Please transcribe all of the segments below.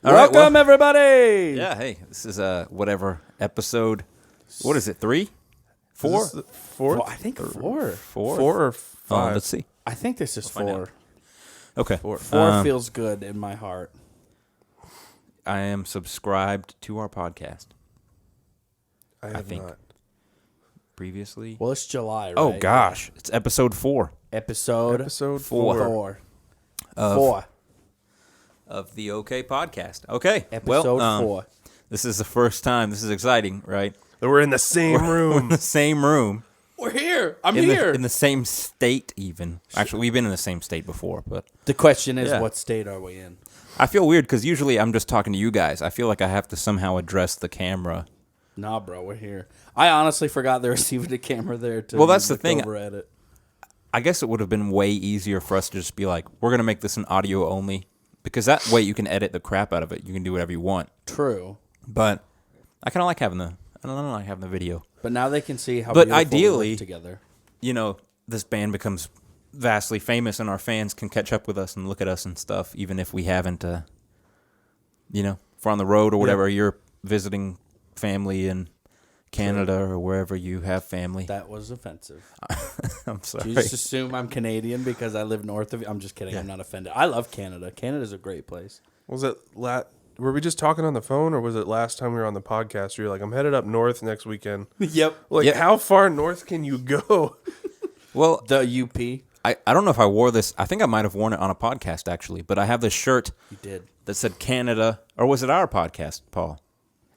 All right, Welcome, everybody. Yeah, hey, this is whatever episode. What is it? 3? 4? Is this the fourth? I think four. 4? 4 or Oh, 5? let's see. I think this is find four. out. Okay. Four Um, feels good in my heart. I am subscribed to our podcast I have think. not. previously. Well, it's July, right? Oh gosh, it's episode 4 Episode Episode Four. 4. Four. of the OK podcast. Okay, Episode well, 4. this is the first time. This is exciting, right? We're in the same We're in room. the same room. We're here. I'm in here. in the same state, even. Actually, we've been in the same state before, but The question is, Yeah. what state are we in? I feel weird because usually I'm just talking to you guys. I feel like I have to somehow address the camera. Nah, bro, we're here. I honestly forgot there was even a camera there. To Well, that's the look thing. over at it. I guess it would have been way easier for us to just be like, we're going to make this an audio only, because that way you can edit the crap out of it. You can do whatever you want. True. But I kind of like having I don't like having the video. But now they can see how But beautiful we ideally- look together. You know, this band becomes vastly famous and our fans can catch up with us and look at us and stuff, even if we haven't, you know, if we're on the road or whatever, you're visiting family in Canada or wherever you have family. That was offensive. I'm sorry. Do you just assume I'm Canadian because I live north of you? I'm just kidding. Yeah. I'm not offended. I love Canada. Canada's a great place. Was it were we just talking on the phone, or was it last time we were on the podcast? You're like, I'm headed up north next weekend. Yep. Like, Yep. how far north can you go? Well, The UP. I don't know if I wore this. I think I might have worn it on a podcast, actually. But I have this shirt You did. that said Canada. Or was it our podcast, Paul?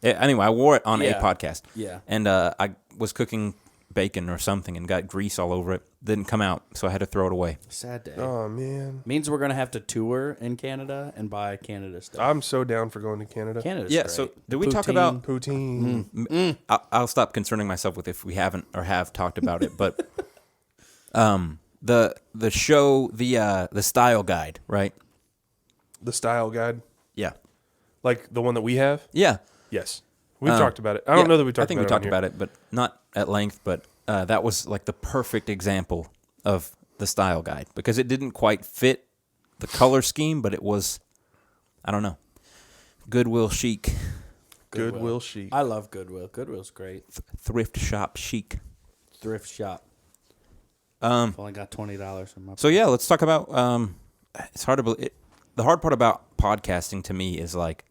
Anyway, I wore it on a Yeah. podcast. Yeah. And I was cooking bacon or something and got grease all over it. Didn't come out, so I had to throw it away. Sad day. Oh, man. Means we're going to have to tour in Canada and buy Canada stuff. I'm so down for going to Canada. Canada's Yeah, great. so did we talk Poutine. about... Poutine. I'll stop concerning myself with if we haven't or have talked about it, but the show, the style guide, right? The style guide. Yeah. Like the one that we have? Yeah. Yes. We've talked about it. I don't know that we talked I think about we it. talked about it, but not at length. But that was like the perfect example of the style guide because it didn't quite fit the color scheme, but it was, I don't know, Goodwill chic, Goodwill chic. I love Goodwill. Goodwill's great. thrift shop chic. Thrift shop. I've only got $20 in my So yeah, let's talk about. It's hard to believe. The hard part about podcasting to me is like,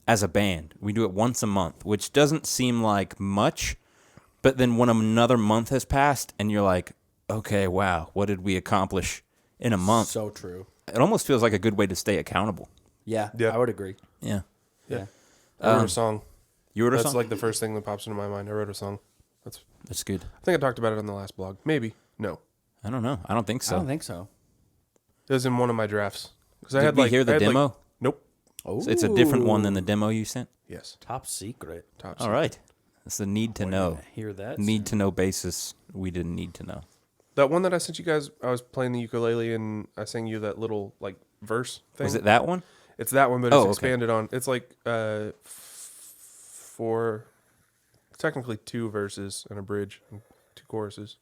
as a band, we do it once a month, which doesn't seem like much, but then when another month has passed, and you're like, okay, wow, what did we accomplish in a month? So true. It almost feels like a good way to stay accountable. Yeah, Yeah. I would agree. Yeah. Yeah. I wrote a song. You wrote a That's song? like the first thing that pops into my mind. I wrote a song. That's good. I think I talked about it on the last blog. Maybe. No. I don't know. I don't think so. I don't think so. It was in one of my drafts. Because I Did had we like hear the I had, like- demo? nope. Oh, So it's a different one than the demo you sent? Yes. top secret. Top All right. It's the need to know. Hear that? Need to know basis we didn't need to know. That one that I sent you guys, I was playing the ukulele and I sang you that little like verse thing. Was it that one? It's that one, but Oh, it's okay. expanded on. It's like four, technically 2 verses and a bridge, and 2 choruses,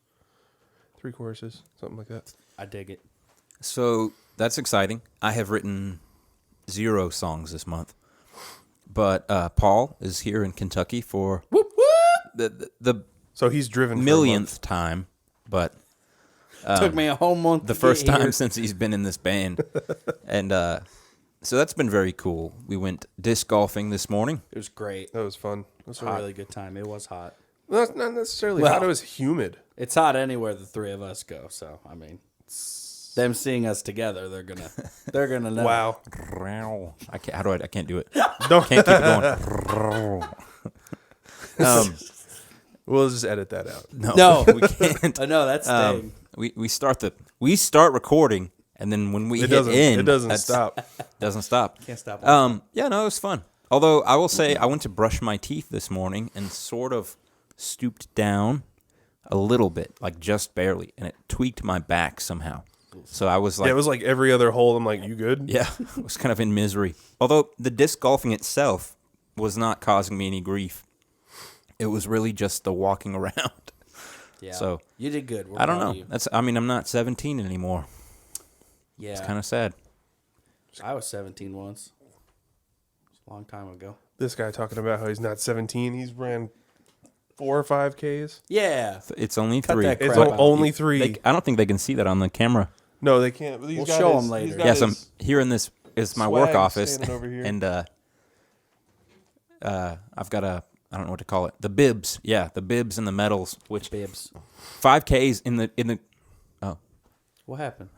3 choruses, something like that. I dig it. So that's exciting. I have written 0 songs this month. But Paul is here in Kentucky for the So he's driven for a millionth time, but Took me a whole month. the to first get time here. since he's been in this band. And so that's been very cool. We went disc golfing this morning. It was great. month. That was fun. It was It was a really good time. It was hot. Well, that's not necessarily Well- hot. It was humid. It's hot anywhere the three of us go. So I mean, them seeing us together, they're gonna know. Wow. I can't. How do I can't do it. Don't. Can't keep it going. We'll just edit that out. No. we can't. I know that's staying. We start recording, and then when we It hit doesn't. end, It doesn't that's- stop. Doesn't stop. Can't stop. Yeah, no, it was fun. Although I will say I went to brush my teeth this morning and sort of stooped down a little bit, like just barely, and it tweaked my back somehow. So I was like, Yeah, it was like every other hole. I'm like, you good? yeah, I was kind of in misery. Although the disc golfing itself was not causing me any grief. It was really just the walking around. Yeah. So you did good. We're I don't proud know. of you. I'm not 17 anymore. Yeah. It's kind of sad. I was 17 once. a long time ago. This guy talking about how he's not 17. He's ran 4 or 5 Ks. Yeah. It's only Cut 3. that It's crap out. only 3. I don't think they can see that on the camera. No, they can't. But We'll show him later. Yes, I'm here in this is my work swag office, standing over here. and I've got I don't know what to call it. The bibs, yeah, the bibs and the medals. Which Bibs. 5Ks in the. Oh, What happened?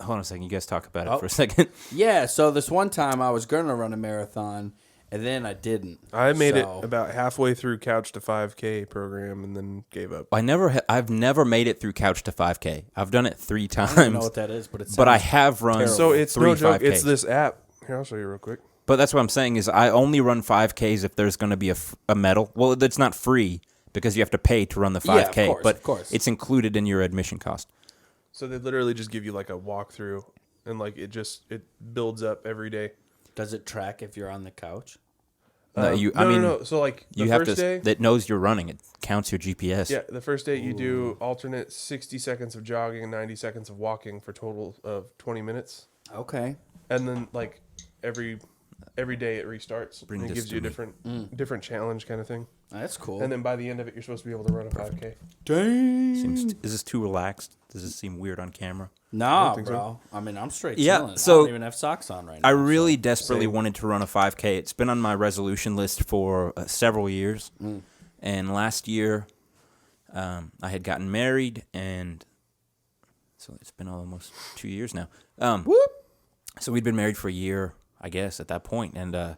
hold on a second. You guys talk about it Oh. for a second. Yeah, so this one time I was going to run a marathon, and then I didn't. I made it So- about halfway through Couch to 5K program and then gave up. I've never made it through couch to 5K. I've done it 3 I don't even know times, what that is, but it's but I have run terrible. So it's 3 no joke. 5Ks. It's this app. Here, I'll show you real quick. But that's what I'm saying is I only run 5Ks if there's going to be a medal. Well, it's not free because you have to pay to run the 5K, Yeah, of course, but of course. it's included in your admission cost. So they literally just give you like a walkthrough, and like it builds up every day. Does it track if you're on the couch? No, no. So like the you have first day, that knows you're running. It counts your GPS. yeah, the first day you do alternate 60 seconds of jogging and 90 seconds of walking for a total of 20 minutes, Okay. and then like every day it restarts. Bring and it this gives you a to me. different challenge kind of thing. That's cool. And then by the end of it, you're supposed to be able to run a 5K. Dang. Is this too relaxed? Does this seem weird on camera? Nah, think so. bro. I mean, I'm straight Yeah, chilling. I so don't even have socks on right now. I really so- desperately Same. wanted to run a 5K. It's been on my resolution list for several years. And last year, I had gotten married, and so it's been almost 2 years now. So we'd been married for a year, I guess, at that point, and I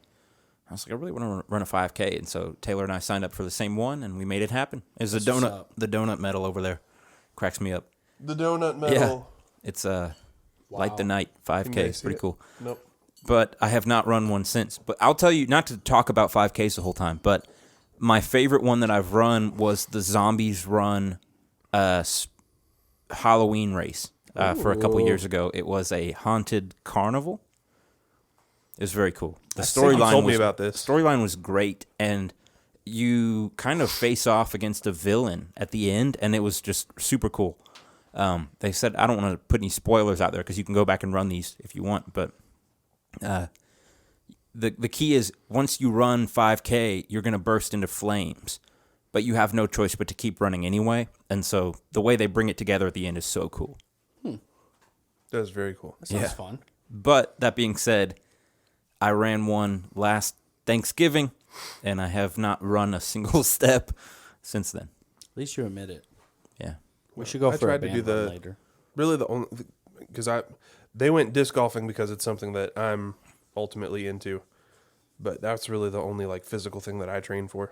was like, I really want to run a 5K, and so Taylor and I signed up for the same one, and we made it happen. It's the That's what's donut, up. the donut medal over there, cracks me up. The donut medal. It's Light the Wow. Night 5K. Can you It's see pretty it? cool. Nope. But I have not run one since. But I'll tell you, not to talk about 5Ks the whole time, but my favorite one that I've run was the Zombies Run Halloween race for a couple Ooh. years ago. It was a haunted carnival. It was very cool. The I think you storyline told me was about this. storyline was great, and you kind of face off against a villain at the end, and it was just super cool. They said I don't want to put any spoilers out there because you can go back and run these if you want, but the key is once you run 5K, you're gonna burst into flames, but you have no choice but to keep running anyway. And so the way they bring it together at the end is so cool. That was very cool. That sounds Yeah. fun. But that being said, I ran one last Thanksgiving, and I have not run a single step since then. At least you admit it. Yeah. We should go I for a tried to band do run the- later. Really, the only because they went disc golfing because it's something that I'm ultimately into, but that's really the only like physical thing that I train for.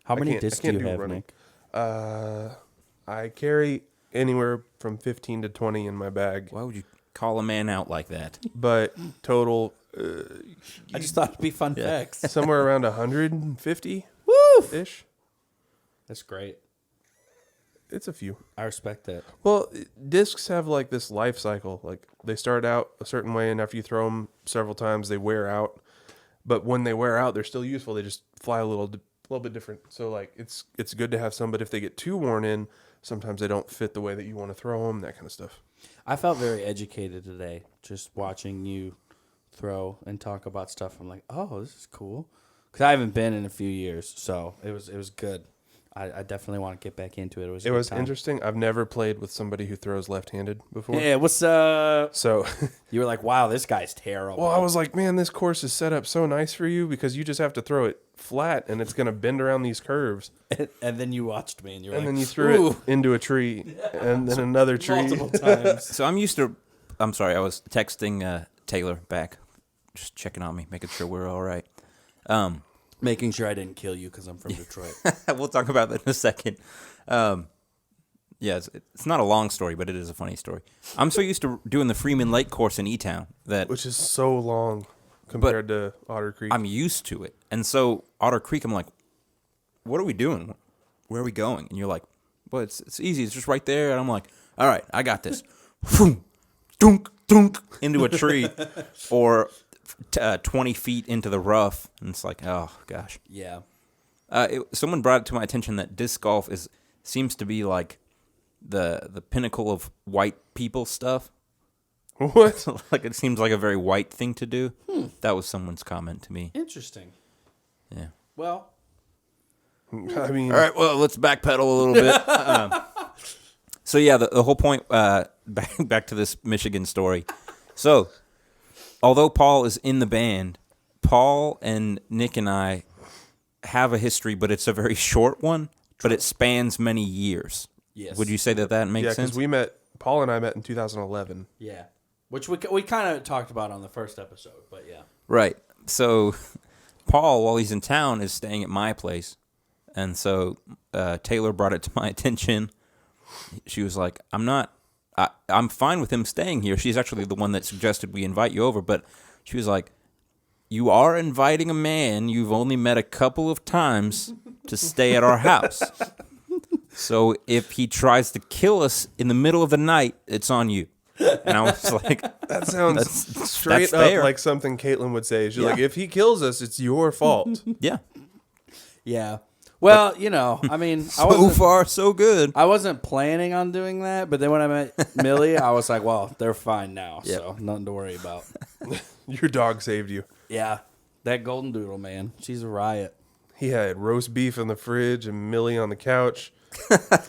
How I many can't- I discs do can't you do have, running. Nick? I carry anywhere from 15 to 20 in my bag, Why would you call a man out like that? but total I just thought it'd be fun Yeah. facts. somewhere around 150 Woo! ish. That's great. It's a few. I respect that. Well, discs have like this life cycle. Like they start out a certain way, and after you throw them several times, they wear out. But when they wear out, they're still useful. They just fly a little bit different. So like it's good to have some. But if they get too worn in, sometimes they don't fit the way that you want to throw them. That kind of stuff. I felt very educated today just watching you throw and talk about stuff. I'm like, oh, this is cool. Because I haven't been in a few years, so it was good. I definitely want to get back into it. It was interesting. I've never played with somebody who throws left-handed before. Yeah, what's up? So, You were like, wow, this guy's terrible. well, I was like, man, this course is set up so nice for you because you just have to throw it flat and it's going to bend around these curves. and then you watched me, and you're And like, then you threw ooh, it into a tree and then another tree. multiple times. So I'm sorry, I was texting Taylor back, just checking on me, making sure we're all right. Making sure I didn't kill you because I'm from Detroit. We'll talk about that in a second. Yeah, it's not a long story, but it is a funny story. I'm so used to doing the Freeman Lake course in E-Town that Which is so long compared to Otter Creek. I'm used to it. And so Otter Creek, I'm like, what are we doing? Where are we going? And you're like, well, it's easy. It's just right there. And I'm like, all right, I got this. Dunk, dunk, into a tree or 20 feet into the rough. And it's like, oh, gosh. Yeah. Someone brought it to my attention that disc golf seems to be like the pinnacle of white people stuff. What? Like it seems like a very white thing to do. That was someone's comment to me. Interesting. Yeah. Well, I mean, All right, well, let's backpedal a little bit. So yeah, the whole point. Back to this Michigan story. So, although Paul is in the band, Paul and Nick and I have a history, but it's a very short one. But it spans many years. yes. Would you say that makes yeah, sense? because Paul and I met in 2011. Yeah. Which we kind of talked about on the first episode, but yeah. Right. So, Paul, while he's in town, is staying at my place, and so Taylor brought it to my attention. She was like, I'm fine with him staying here. She's actually the one that suggested we invite you over, but she was like, you are inviting a man you've only met a couple of times to stay at our house. So if he tries to kill us in the middle of the night, it's on you. And I was like, That sounds That's straight fair. up like something Caitlin would say. She's Yeah. like, if he kills us, it's your fault. yeah. Yeah. Well, you know, I mean, So far, so good. I wasn't planning on doing that, but then when I met Millie, I was like, well, they're fine now, Yep. so nothing to worry about. Your dog saved you. Yeah. That golden doodle, man. She's a riot. He had roast beef in the fridge and Millie on the couch.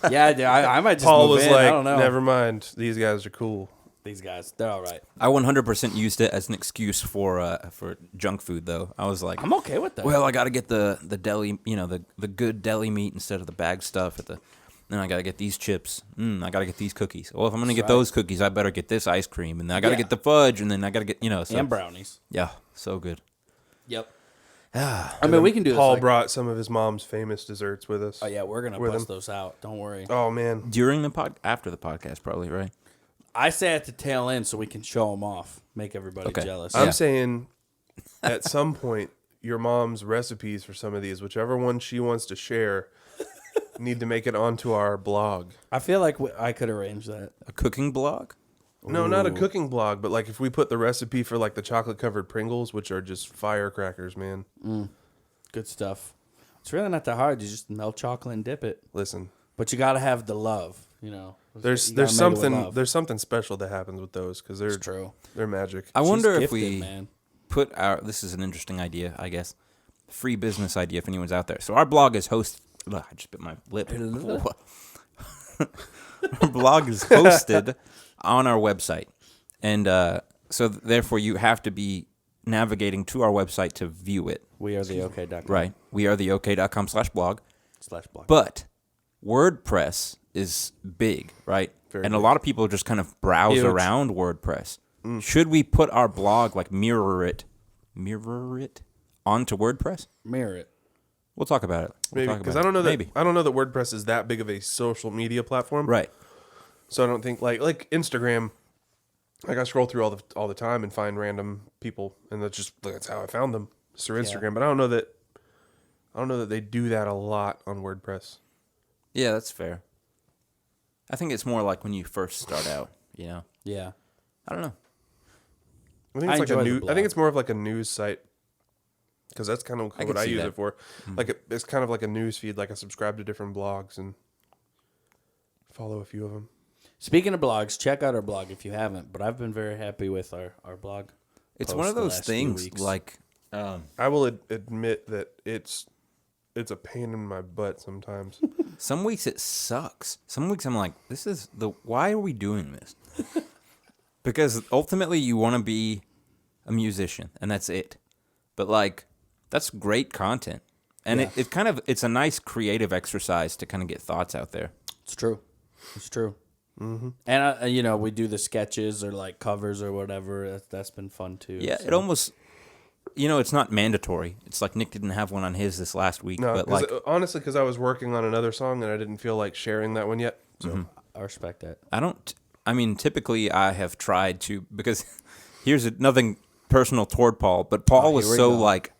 Yeah, dude, I might just Paul move was in. like, I don't know. never mind. These guys are cool. These guys, they're all right. I 100% used it as an excuse for junk food, though. I was like, I'm okay with that. well, I got to get the deli, the good deli meat instead of the bag stuff then I got to get these chips. I got to get these cookies. Well, if I'm going to get right. those cookies, I better get this ice cream. And then I got to Yeah. get the fudge. And then I got to get, so, and brownies. yeah, so good. Yep. I mean, we can do this. Paul like- brought some of his mom's famous desserts with us. Oh, yeah, we're going to with bust him. those out. Don't worry. Oh, man. During the after the podcast, probably, right? I say at the tail end so we can show them off, make everybody Okay. jealous. I'm Yeah. saying at some point, your mom's recipes for some of these, whichever one she wants to share, need to make it onto our blog. I feel like I could arrange that. A cooking blog? No, not a cooking blog, but like if we put the recipe for like the chocolate covered Pringles, which are just firecrackers, man. Good stuff. It's really not that hard. You just melt chocolate and dip it. Listen, But you got to have the love, there's You gotta make it with love. there's something special that happens with those because they're It's true. they're magic. I wonder She's if gifted, we man. put this is an interesting idea, I guess. Free business idea if anyone's out there. So our blog is I just bit my lip. Our blog is hosted on our website. And so therefore you have to be navigating to our website to view it. We are the OK.com. Right. We are the OK.com/blog. /blog. But WordPress is big, right? Very and a big. lot of people just kind of browse Huge. around WordPress. Should we put our blog, like mirror it onto WordPress? Mirror it. We'll talk about it. We'll Maybe talk because about I don't know it. that Maybe. I don't know that WordPress is that big of a social media platform. Right. So I don't think like Instagram. Like I scroll through all the time and find random people, and that's how I found them. It's through Instagram. But I don't know that they do that a lot on WordPress. Yeah, that's fair. I think it's more like when you first start out, Yeah. I don't know. I think I it's like a enjoy the new. I blog. think it's more of like a news site because that's kind of I what could I see use that. it for. Like it's kind of like a news feed. Like I subscribe to different blogs and follow a few of them. Speaking of blogs, check out our blog if you haven't. But I've been very happy with our blog. It's posts one of the those last few things weeks. like I will admit that it's a pain in my butt sometimes. some weeks it sucks. Some weeks I'm like, why are we doing this? Because ultimately you want to be a musician and that's it. But like that's great content. And Yeah. it's a nice creative exercise to kind of get thoughts out there. It's true. It's true. Mm-hmm. And we do the sketches or like covers or whatever. That's been fun too. Yeah, so. it almost it's not mandatory. It's like Nick didn't have one on his this last week, No, but 'cause, like honestly, because I was working on another song and I didn't feel like sharing that one yet. So I respect that. I mean, typically I have tried to, because here's nothing personal toward Paul, but Paul was here we so go. like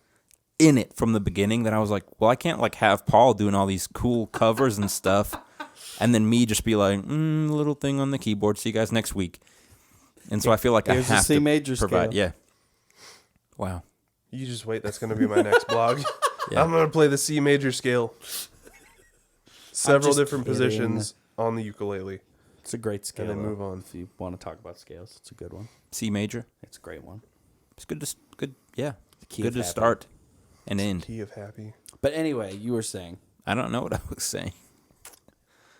in it from the beginning that I was like, well, I can't like have Paul doing all these cool covers and stuff, and then me just be like, little thing on the keyboard. See you guys next week. And so I feel like Here's I the have C to major provide. scale. Yeah. Wow. you just wait. That's going to be my next blog. Yeah. I'm going to play the C major scale. Several just different kidding. positions on the ukulele. It's a great scale. then though. move on. If you want to talk about scales, it's a good one. C major. It's a great one. It's good to good. Yeah, key good of to happy. start and end. Key of happy. But anyway, you were saying. I don't know what I was saying.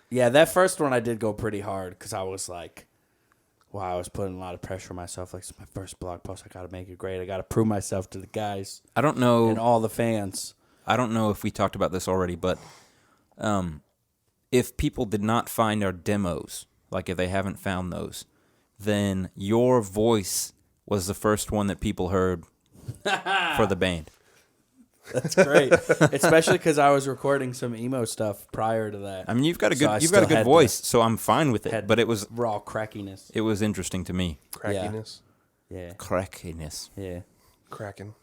Yeah, that first one I did go pretty hard because I was like, wow, I was putting a lot of pressure on myself. Like, it's my first blog post. I got to make it great. I got to prove myself to the guys I don't know. and all the fans. I don't know if we talked about this already, but if people did not find our demos, like if they haven't found those, then your voice was the first one that people heard for the band. That's great, especially because I was recording some emo stuff prior to that. I mean, you've got a So I good, you've got a still good had voice, so I'm fine with it. had But it was raw crackiness. interesting to me. Crackiness. Yeah, Crackiness, yeah. Cracking.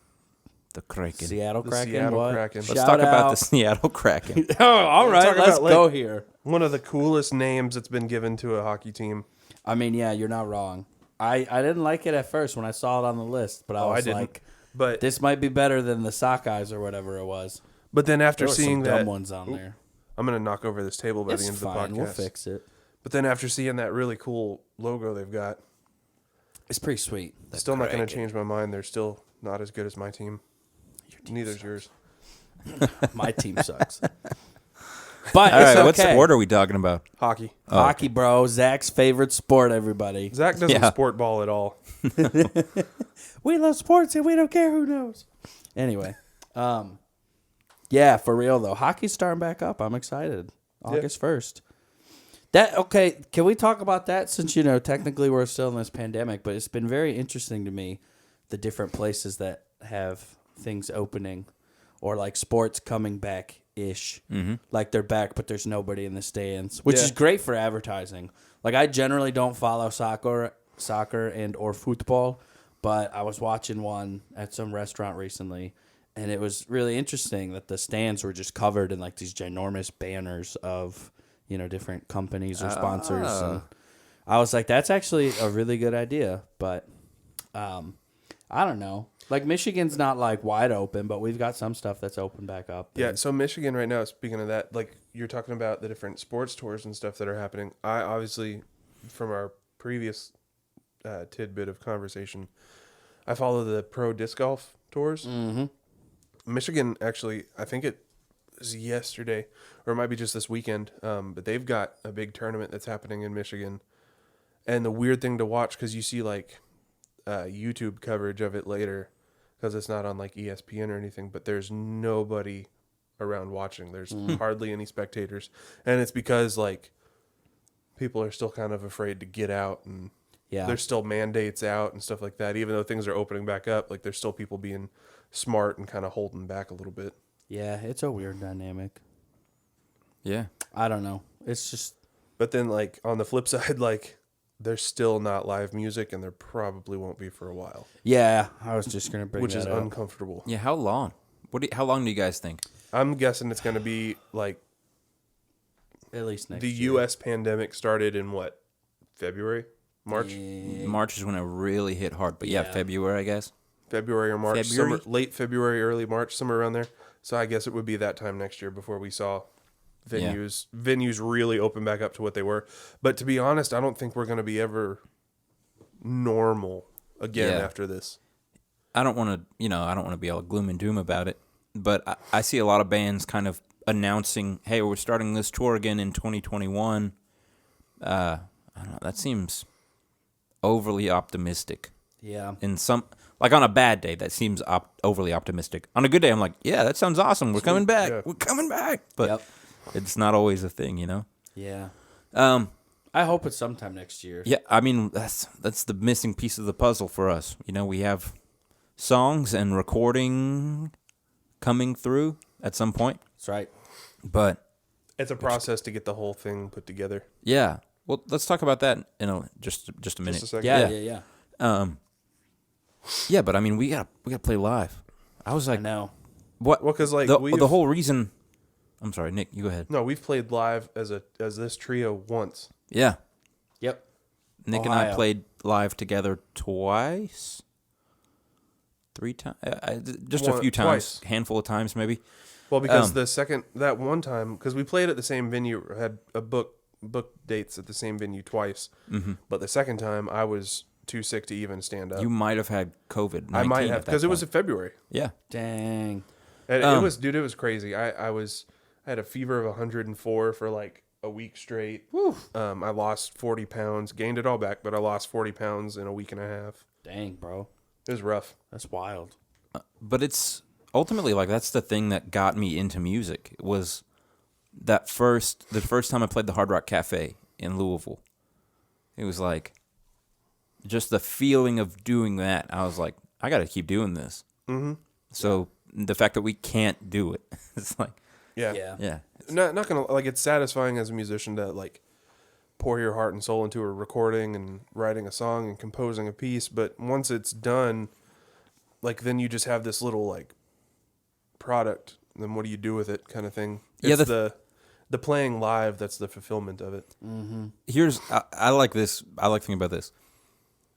the Kraken. Seattle The Kraken. Seattle what? Kraken. Let's Shout talk about out. the Seattle Kraken. Oh, all right, talk let's about, like- go here. One of the coolest names that's been given to a hockey team. I mean, yeah, you're not wrong. I didn't like it at first when I saw it on the list, but I Oh, I was didn't. like, But this might be better than the Sockeyes or whatever it was. then after There were seeing some dumb that, ones on there. I'm gonna knock over this table by It's the end fine. of the podcast. We'll fix it. But then after seeing that really cool logo they've got, It's pretty sweet. still not gonna Kraken. change my mind. They're still not as good as my team. Neither's yours. My team sucks. But All it's right, what okay. sport are we talking about? Hockey. Hockey, bro. Zach's favorite sport, everybody. Zach doesn't Yeah. sport ball at all. We love sports and we don't care who knows. Anyway, yeah, for real though. Hockey's starting back up. I'm excited. August 1st. Okay, can we talk about that since technically we're still in this pandemic, but it's been very interesting to me the different places that have things opening or like sports coming back ish. Mm-hmm. Like they're back but there's nobody in the stands, which Yeah. is great for advertising. Like I generally don't follow soccer and or football, but I was watching one at some restaurant recently and it was really interesting that the stands were just covered in like these ginormous banners of different companies or sponsors. And I was like, that's actually a really good idea. But I don't know. Like Michigan's not like wide open, but we've got some stuff that's open back up. Yeah, so Michigan right now, speaking of that, like you're talking about the different sports tours and stuff that are happening. I obviously, from our previous tidbit of conversation, I follow the pro disc golf tours. Mm-hmm. Michigan, actually, I think it was yesterday, or it might be just this weekend, but they've got a big tournament that's happening in Michigan. And the weird thing to watch, because you see like YouTube coverage of it later, because it's not on like ESPN or anything, but there's nobody around watching. There's hardly any spectators. And it's because like people are still kind of afraid to get out, and Yeah. there's still mandates out and stuff like that. Even though things are opening back up, like there's still people being smart and kind of holding back a little bit. Yeah, it's a weird dynamic. Yeah. I don't know. It's just But then like on the flip side, like there's still not live music, and there probably won't be for a while, yeah. I was just gonna bring which that is up. uncomfortable. Yeah. How long? How long do you guys think? I'm guessing it's going to be like At least next the year. U.S. pandemic started in what, February, March, March is when it really hit hard, but yeah, Yeah. February, I guess. February or March, February? late February, early March, somewhere around there. So I guess it would be that time next year before we saw venues really open back up to what they were. But to be honest, I don't think we're going to be ever normal again Yeah. after this. I don't want to be all gloom and doom about it, but I see a lot of bands kind of announcing, "Hey, we're starting this tour again in 2021." I don't know. That seems overly optimistic. Yeah. In some, like on a bad day, that seems overly optimistic. On a good day, I'm like, "Yeah, that sounds awesome. We're coming back. Yeah. We're coming back." But Yep. it's not always a thing, you know. Yeah. Um, I hope it's sometime next year. Yeah, I mean that's the missing piece of the puzzle for us. You know, we have songs and recording coming through at some point, That's right. but It's a process to get the whole thing put together. yeah. Well, let's talk about that in just a minute. Just a second. Yeah, Yeah. yeah. Yeah, but I mean, we gotta play live. I was I like, know. what? Well, 'cause, like, the whole reason. I'm sorry, Nick. You go ahead. No, we've played live as this trio once. Yeah, Yep. Nick and I Ohio. played live together twice, 3 times, just a few times, Twice. handful of times maybe. Well, because that one time, because we played at the same venue, had a book booked dates at the same venue twice. But the second time, I was too sick to even stand up. You might have had COVID. I might have, because it was in February. Yeah. Dang. And it was, dude, it was crazy. I had a fever of 104 for like a week straight. I lost 40 pounds, gained it all back, but I lost 40 pounds in a week and a half. Dang, bro. It was rough. That's wild. But it's ultimately like that's the thing that got me into music was the first time I played the Hard Rock Cafe in Louisville. It was like just the feeling of doing that. I was like, I got to keep doing this. Mm-hmm. So the fact that we can't do it, it's like, Yeah. Not gonna, like, it's satisfying as a musician to like pour your heart and soul into a recording and writing a song and composing a piece, but once it's done, like, then you just have this little like product, then what do you do with it, kind of thing. It's the playing live that's the fulfillment of it. Here's I like this. I like thinking about this.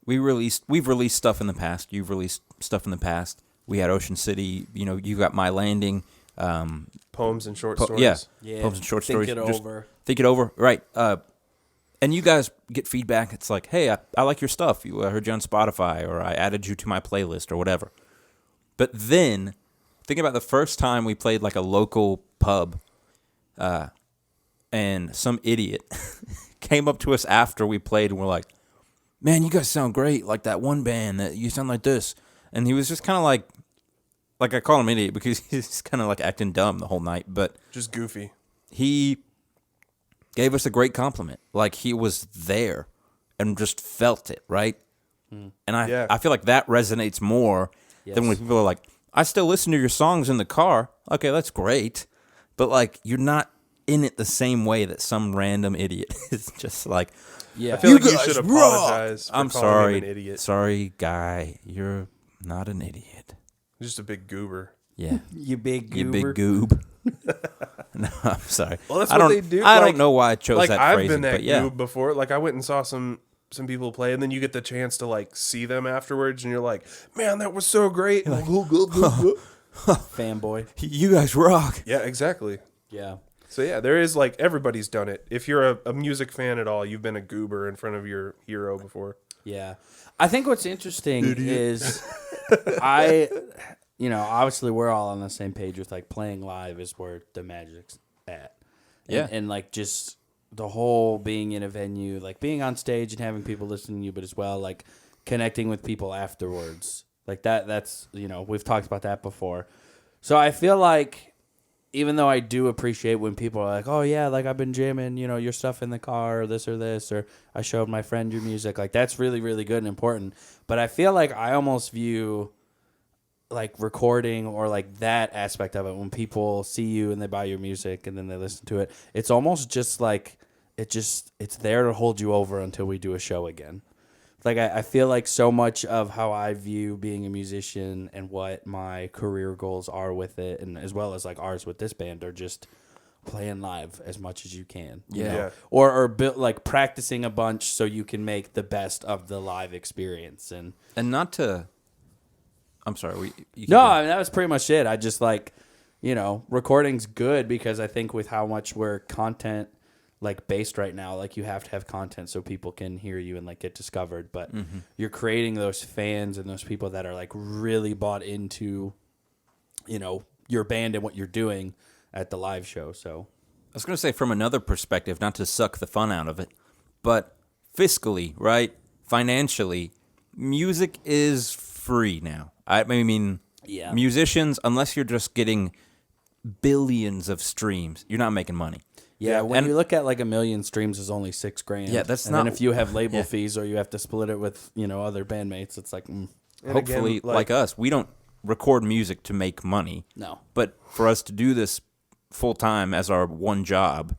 We've released stuff in the past. You've released stuff in the past. We had Ocean City. You know, you got My Landing. Poems and short stories. Yeah. Poems and short stories. Think it over. Think it over. Right. And you guys get feedback. It's like, hey, I like your stuff. I heard you on Spotify, or I added you to my playlist, or whatever. But then, think about the first time we played like a local pub, and some idiot came up to us after we played, and we're like, man, you guys sound great, like that one band that you sound like this. And he was just kind of like I call him idiot because he's kind of like acting dumb the whole night, but Just goofy. he gave us a great compliment. Like he was there and just felt it, right? And I feel like that resonates more than when people are like, I still listen to your songs in the car. Okay, that's great. But like you're not in it the same way that some random idiot is just like, Yeah. I feel like you guys should rock! apologize for I'm calling sorry. him an idiot. Sorry, guy. You're not an idiot. Just a big goober. Yeah. You big You goober. big goob. No, I'm sorry. Well, that's I what don't, they do. I like, don't know why I chose like that I've phrasing, been that but yeah. goob before. Like I went and saw some people play, and then you get the chance to like see them afterwards, and you're like, man, that was so great. Fanboy. You guys rock. Yeah, exactly. Yeah. So yeah, there is like everybody's done it. If you're a music fan at all, you've been a goober in front of your hero before. Yeah. I think what's interesting is obviously we're all on the same page with like playing live is where the magic's at. Yeah. And like just the whole being in a venue, like being on stage and having people listen to you, but as well like connecting with people afterwards. Like that's, we've talked about that before. So I feel like even though I do appreciate when people are like, oh yeah, like I've been jamming, your stuff in the car or this, or I showed my friend your music. Like that's really, really good and important. But I feel like I almost view like recording or like that aspect of it when people see you and they buy your music and then they listen to it. It's almost just like it's there to hold you over until we do a show again. Like I feel like so much of how I view being a musician and what my career goals are with it, and as well as like ours with this band, are just playing live as much as you can. You Yeah. know? Or like practicing a bunch so you can make the best of the live experience. And not to... I'm sorry. no, I mean, that was pretty much it. I just like, recording's good because I think with how much we're content like based right now, like you have to have content so people can hear you and like get discovered. But you're creating those fans and those people that are like really bought into, your band and what you're doing at the live show. So I was going to say from another perspective, not to suck the fun out of it, but fiscally, right? Financially, music is free now. I mean, Yeah. musicians, unless you're just getting billions of streams, you're not making money. yeah, when and- you look at like 1 million streams is only $6,000. Yeah, that's and not- then if you have label Yeah. fees or you have to split it with, other bandmates, it's like, And Hopefully, again, like us, we don't record music to make money. no. But for us to do this full time as our one job,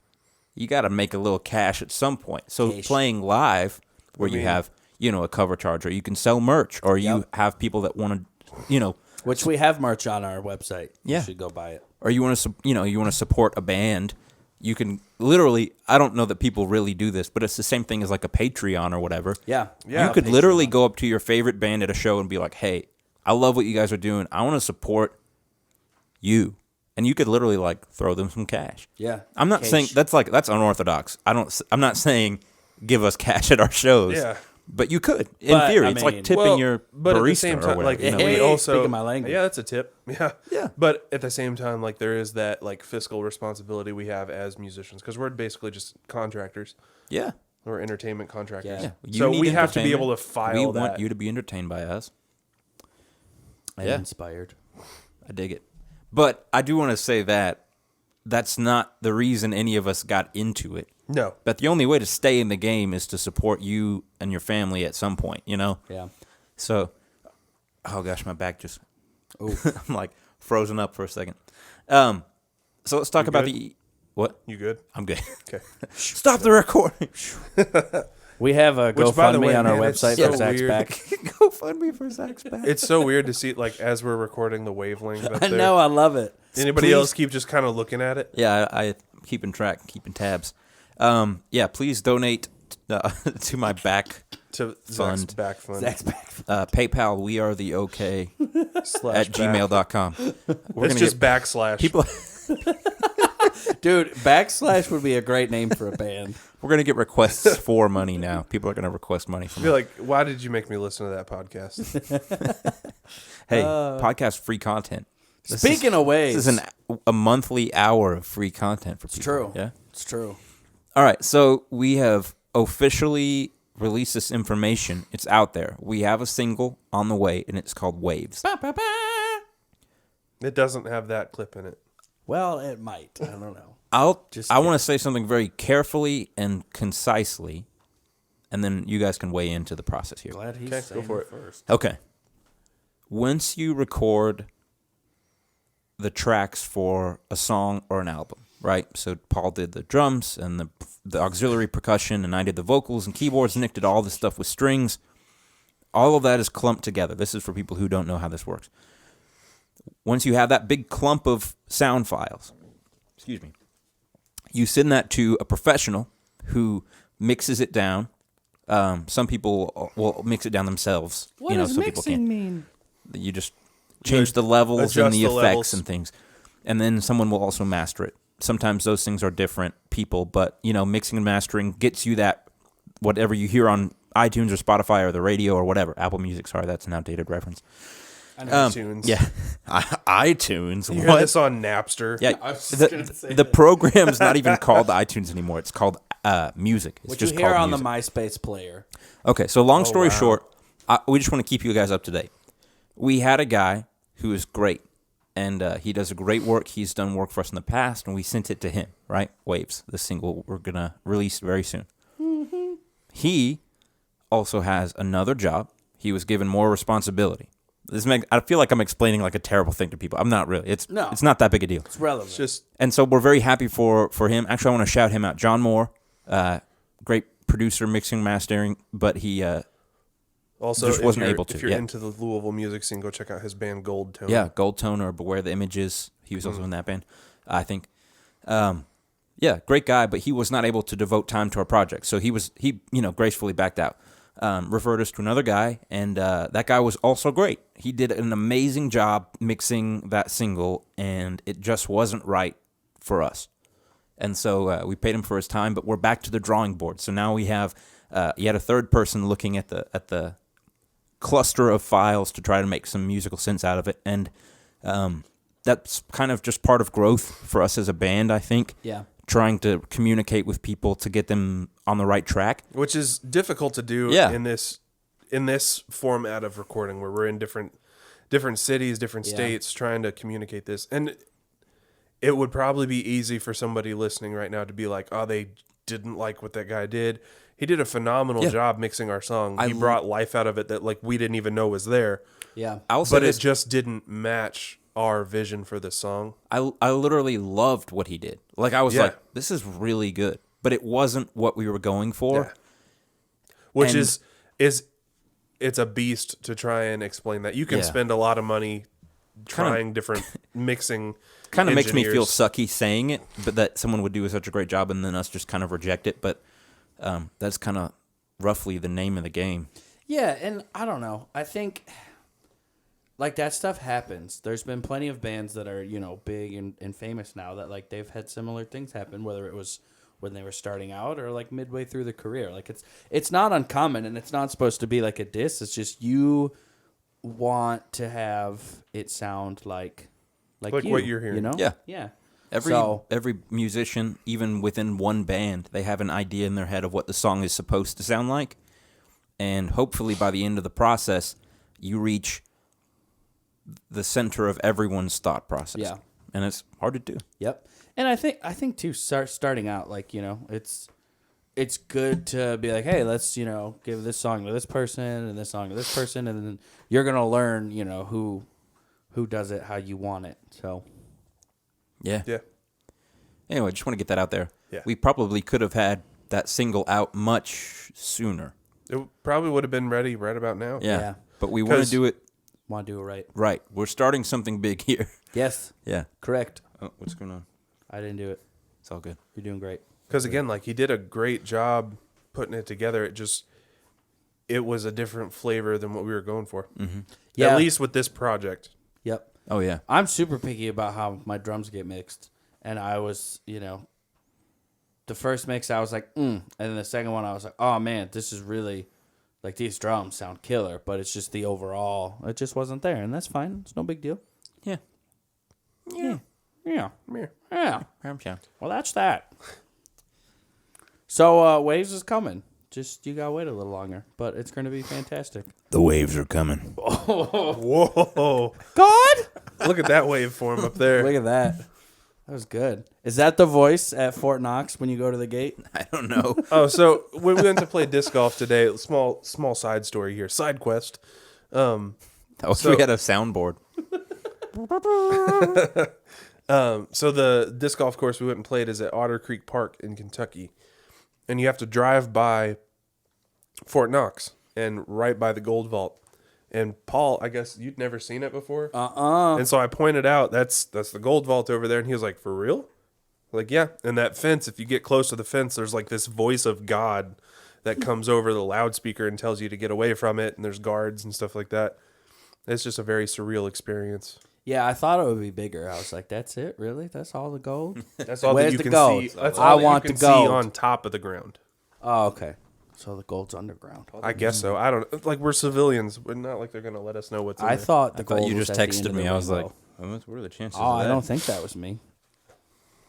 you got to make a little cash at some point. So Cash. playing live, where you have a cover charge, or you can sell merch, or you Yep. have people that want to, Which we have merch on our website. Yeah. You should go buy it. or you want to, you want to support a band. You can literally. I don't know that people really do this, but it's the same thing as like a Patreon or whatever. Yeah. Yeah. You could literally go up to your favorite band at a show and be like, "Hey, I love what you guys are doing. I want to support you." and you could literally like throw them some cash. Yeah. I'm not saying that's unorthodox. I'm not saying give us cash at our shows. Yeah. But you could, in But, theory. I It's mean- like tipping your but barista at the same or time, whatever. like you know? we Hey, also speaking my language. Yeah, that's a tip. Yeah, Yeah. But at the same time, like there is that like fiscal responsibility we have as musicians because we're basically just contractors. Yeah. We're entertainment contractors. Yeah. You So need we have to be entertainment. able to file We that. want you to be entertained by us. I'm Yeah. inspired. I dig it. But I do want to say that that's not the reason any of us got into it. No. But the only way to stay in the game is to support you and your family at some point, you know? Yeah. So, oh gosh, my back just, Ooh. I'm like frozen up for a second. So let's talk about good? what? You good? I'm good. Okay. Stop the recording. We have a Which, by the GoFundMe way, on our man, it's website so for Zach's weird. back. Go fund me for Zach's back. It's so weird to see like as we're recording the wavelength up I there. know. I love it. Anybody Please- else keep just kind of looking at it? Yeah, I keeping track, keeping tabs. Yeah, please donate to my back To Zach's Fund. back fund. Zach's back. PayPal. We are the OK slash at back. gmail.com. We're It's gonna just get backslash. people. Dude, backslash would be a great name for a band. We're gonna get requests for money now. People are gonna request money from be us. like, why did you make me listen to that podcast? Hey, podcast free content. This Speaking of ways, this is a monthly hour of free content for people. true. Yeah. It's true. All right, so we have officially released this information. It's out there. We have a single on the way, and it's called Waves. It doesn't have that clip in it. Well, it might. I don't know. I want to say something very carefully and concisely, and then you guys can weigh into the process here. Glad he's Okay, saying go for it. first. Okay. Once you record the tracks for a song or an album, right? So Paul did the drums and the auxiliary percussion, and I did the vocals and keyboards. Nick did all the stuff with strings. All of that is clumped together. This is for people who don't know how this works. Once you have that big clump of sound files, excuse me, you send that to a professional who mixes it down. Some people will mix it down themselves. What you know, does some people can't. mean? You just change the levels and adjust the the effects levels. and things. And then someone will also master it. Sometimes those things are different people, but, you know, mixing and mastering gets you that, whatever you hear on iTunes or Spotify or the radio or whatever. Apple Music, sorry, that's an outdated reference. I know. iTunes. Yeah. iTunes. You hear What? this on Napster? Yeah, I was just gonna say the that. program's not even called iTunes anymore. It's called Music. It's What just you hear called on Music. the MySpace player. Okay, so long story wow. short, we just want to keep you guys up to date. We had a guy who is great, and he does a great work. He's done work for us in the past, and we sent it to him, right? Waves, the single we're going to release very soon. Mm-hmm. He also has another job. He was given more responsibility. I feel like I'm explaining like a terrible thing to people. I'm not really. It's not that big a deal. It's relevant. It's just And so we're very happy for him. Actually, I want to shout him out. John Moore, great producer, mixing, mastering, but he also just if wasn't you're- able to, If you're yeah. into the Louisville music scene, go check out his band Gold Tone. Gold Tone or Beware the Images. He was also in that band, I think. Yeah, great guy, but he was not able to devote time to our project. So he gracefully backed out. Referred us to another guy, and that guy was also great. He did an amazing job mixing that single, and it just wasn't right for us. And so we paid him for his time, but we're back to the drawing board. So now we have yet a third person looking at the cluster of files to try to make some musical sense out of it, and that's kind of just part of growth for us as a band, I think. Yeah. Trying to communicate with people to get them on the right track. which is difficult to do Yeah. in this format of recording where we're in different cities, different Yeah. states, trying to communicate this. And it would probably be easy for somebody listening right now to be like, "Oh, they didn't like what that guy did." He did a phenomenal Yeah. job mixing our song. I He l- brought life out of it that like we didn't even know was there. Yeah. I'll say But this, it just didn't match our vision for the song. I literally loved what he did. Like I was Yeah. like, this is really good, but it wasn't what we were going for. Yeah. Which And- is it's a beast to try and explain that. You can Yeah. spend a lot of money trying different mixing. Kind of makes me feel engineers. sucky saying it, but that someone would do such a great job and then us just kind of reject it. But that's kind of roughly the name of the game. Yeah, and I don't know. I think like that stuff happens. There's been plenty of bands that are, big and famous now that like they've had similar things happen, whether it was when they were starting out or like midway through the career. Like it's not uncommon, and it's not supposed to be like a diss. It's just you want to have it sound like you, what you're hearing. Yeah. Yeah. Every musician, even within one band, they have an idea in their head of what the song is supposed to sound like. And hopefully by the end of the process, you reach the center of everyone's thought process. Yeah. And it's hard to do. Yep. And I think too, starting out, like, it's good to be like, hey, let's, give this song to this person and this song to this person, and then you're gonna learn, who does it how you want it. So Yeah. Yeah. Anyway, just want to get that out there. Yeah. We probably could have had that single out much sooner. It probably would have been ready right about now. Yeah. Yeah. But we want to 'Cause- do it want to do it right. right. We're starting something big here. Yes. Yeah. Correct. Oh, what's going on? I didn't do it. It's all good. You're doing great. Because again, like he did a great job putting it together. It was a different flavor than what we were going for. Mm-hmm. Yeah. At least with this project. Yep. Oh, yeah. I'm super picky about how my drums get mixed. And I was, the first mix I was like, And then the second one I was like, oh man, this is really, like, these drums sound killer. But it's just the overall, it just wasn't there. And that's fine. It's no big deal. Yeah. Yeah. Yeah. Meh. Yeah. Yeah. Well, that's that. So, Waves is coming. Just, you gotta wait a little longer. But it's going to be fantastic. The waves are coming. Whoa. God! Look at that waveform up there. Look at that. That was good. Is that the voice at Fort Knox when you go to the gate? I don't know. Oh, so when we went to play disc golf today, small side story here, side quest. We So- had a soundboard. So the disc golf course we went and played is at Otter Creek Park in Kentucky, and you have to drive by Fort Knox and right by the Gold Vault. And Paul, I guess you'd never seen it before. And so I pointed out that's the Gold Vault over there, and he was like, "For real?" Like, yeah. And that fence, if you get close to the fence, there's like this voice of God that comes over the loudspeaker and tells you to get away from it, and there's guards and stuff like that. It's just a very surreal experience. Yeah, I thought it would be bigger. I was like, that's it? Really? That's all the gold? That's all Where's that you the can gold? see. That's I all that want you can the gold. see on top of the ground. Oh, okay. So the gold's underground. I guess so. I don't like we're civilians. We're not like they're gonna let us know what's in I there. thought the I thought gold you was just at the end texted of the me. I was like, rainbow. what are the chances Oh, of that? I don't think that was me.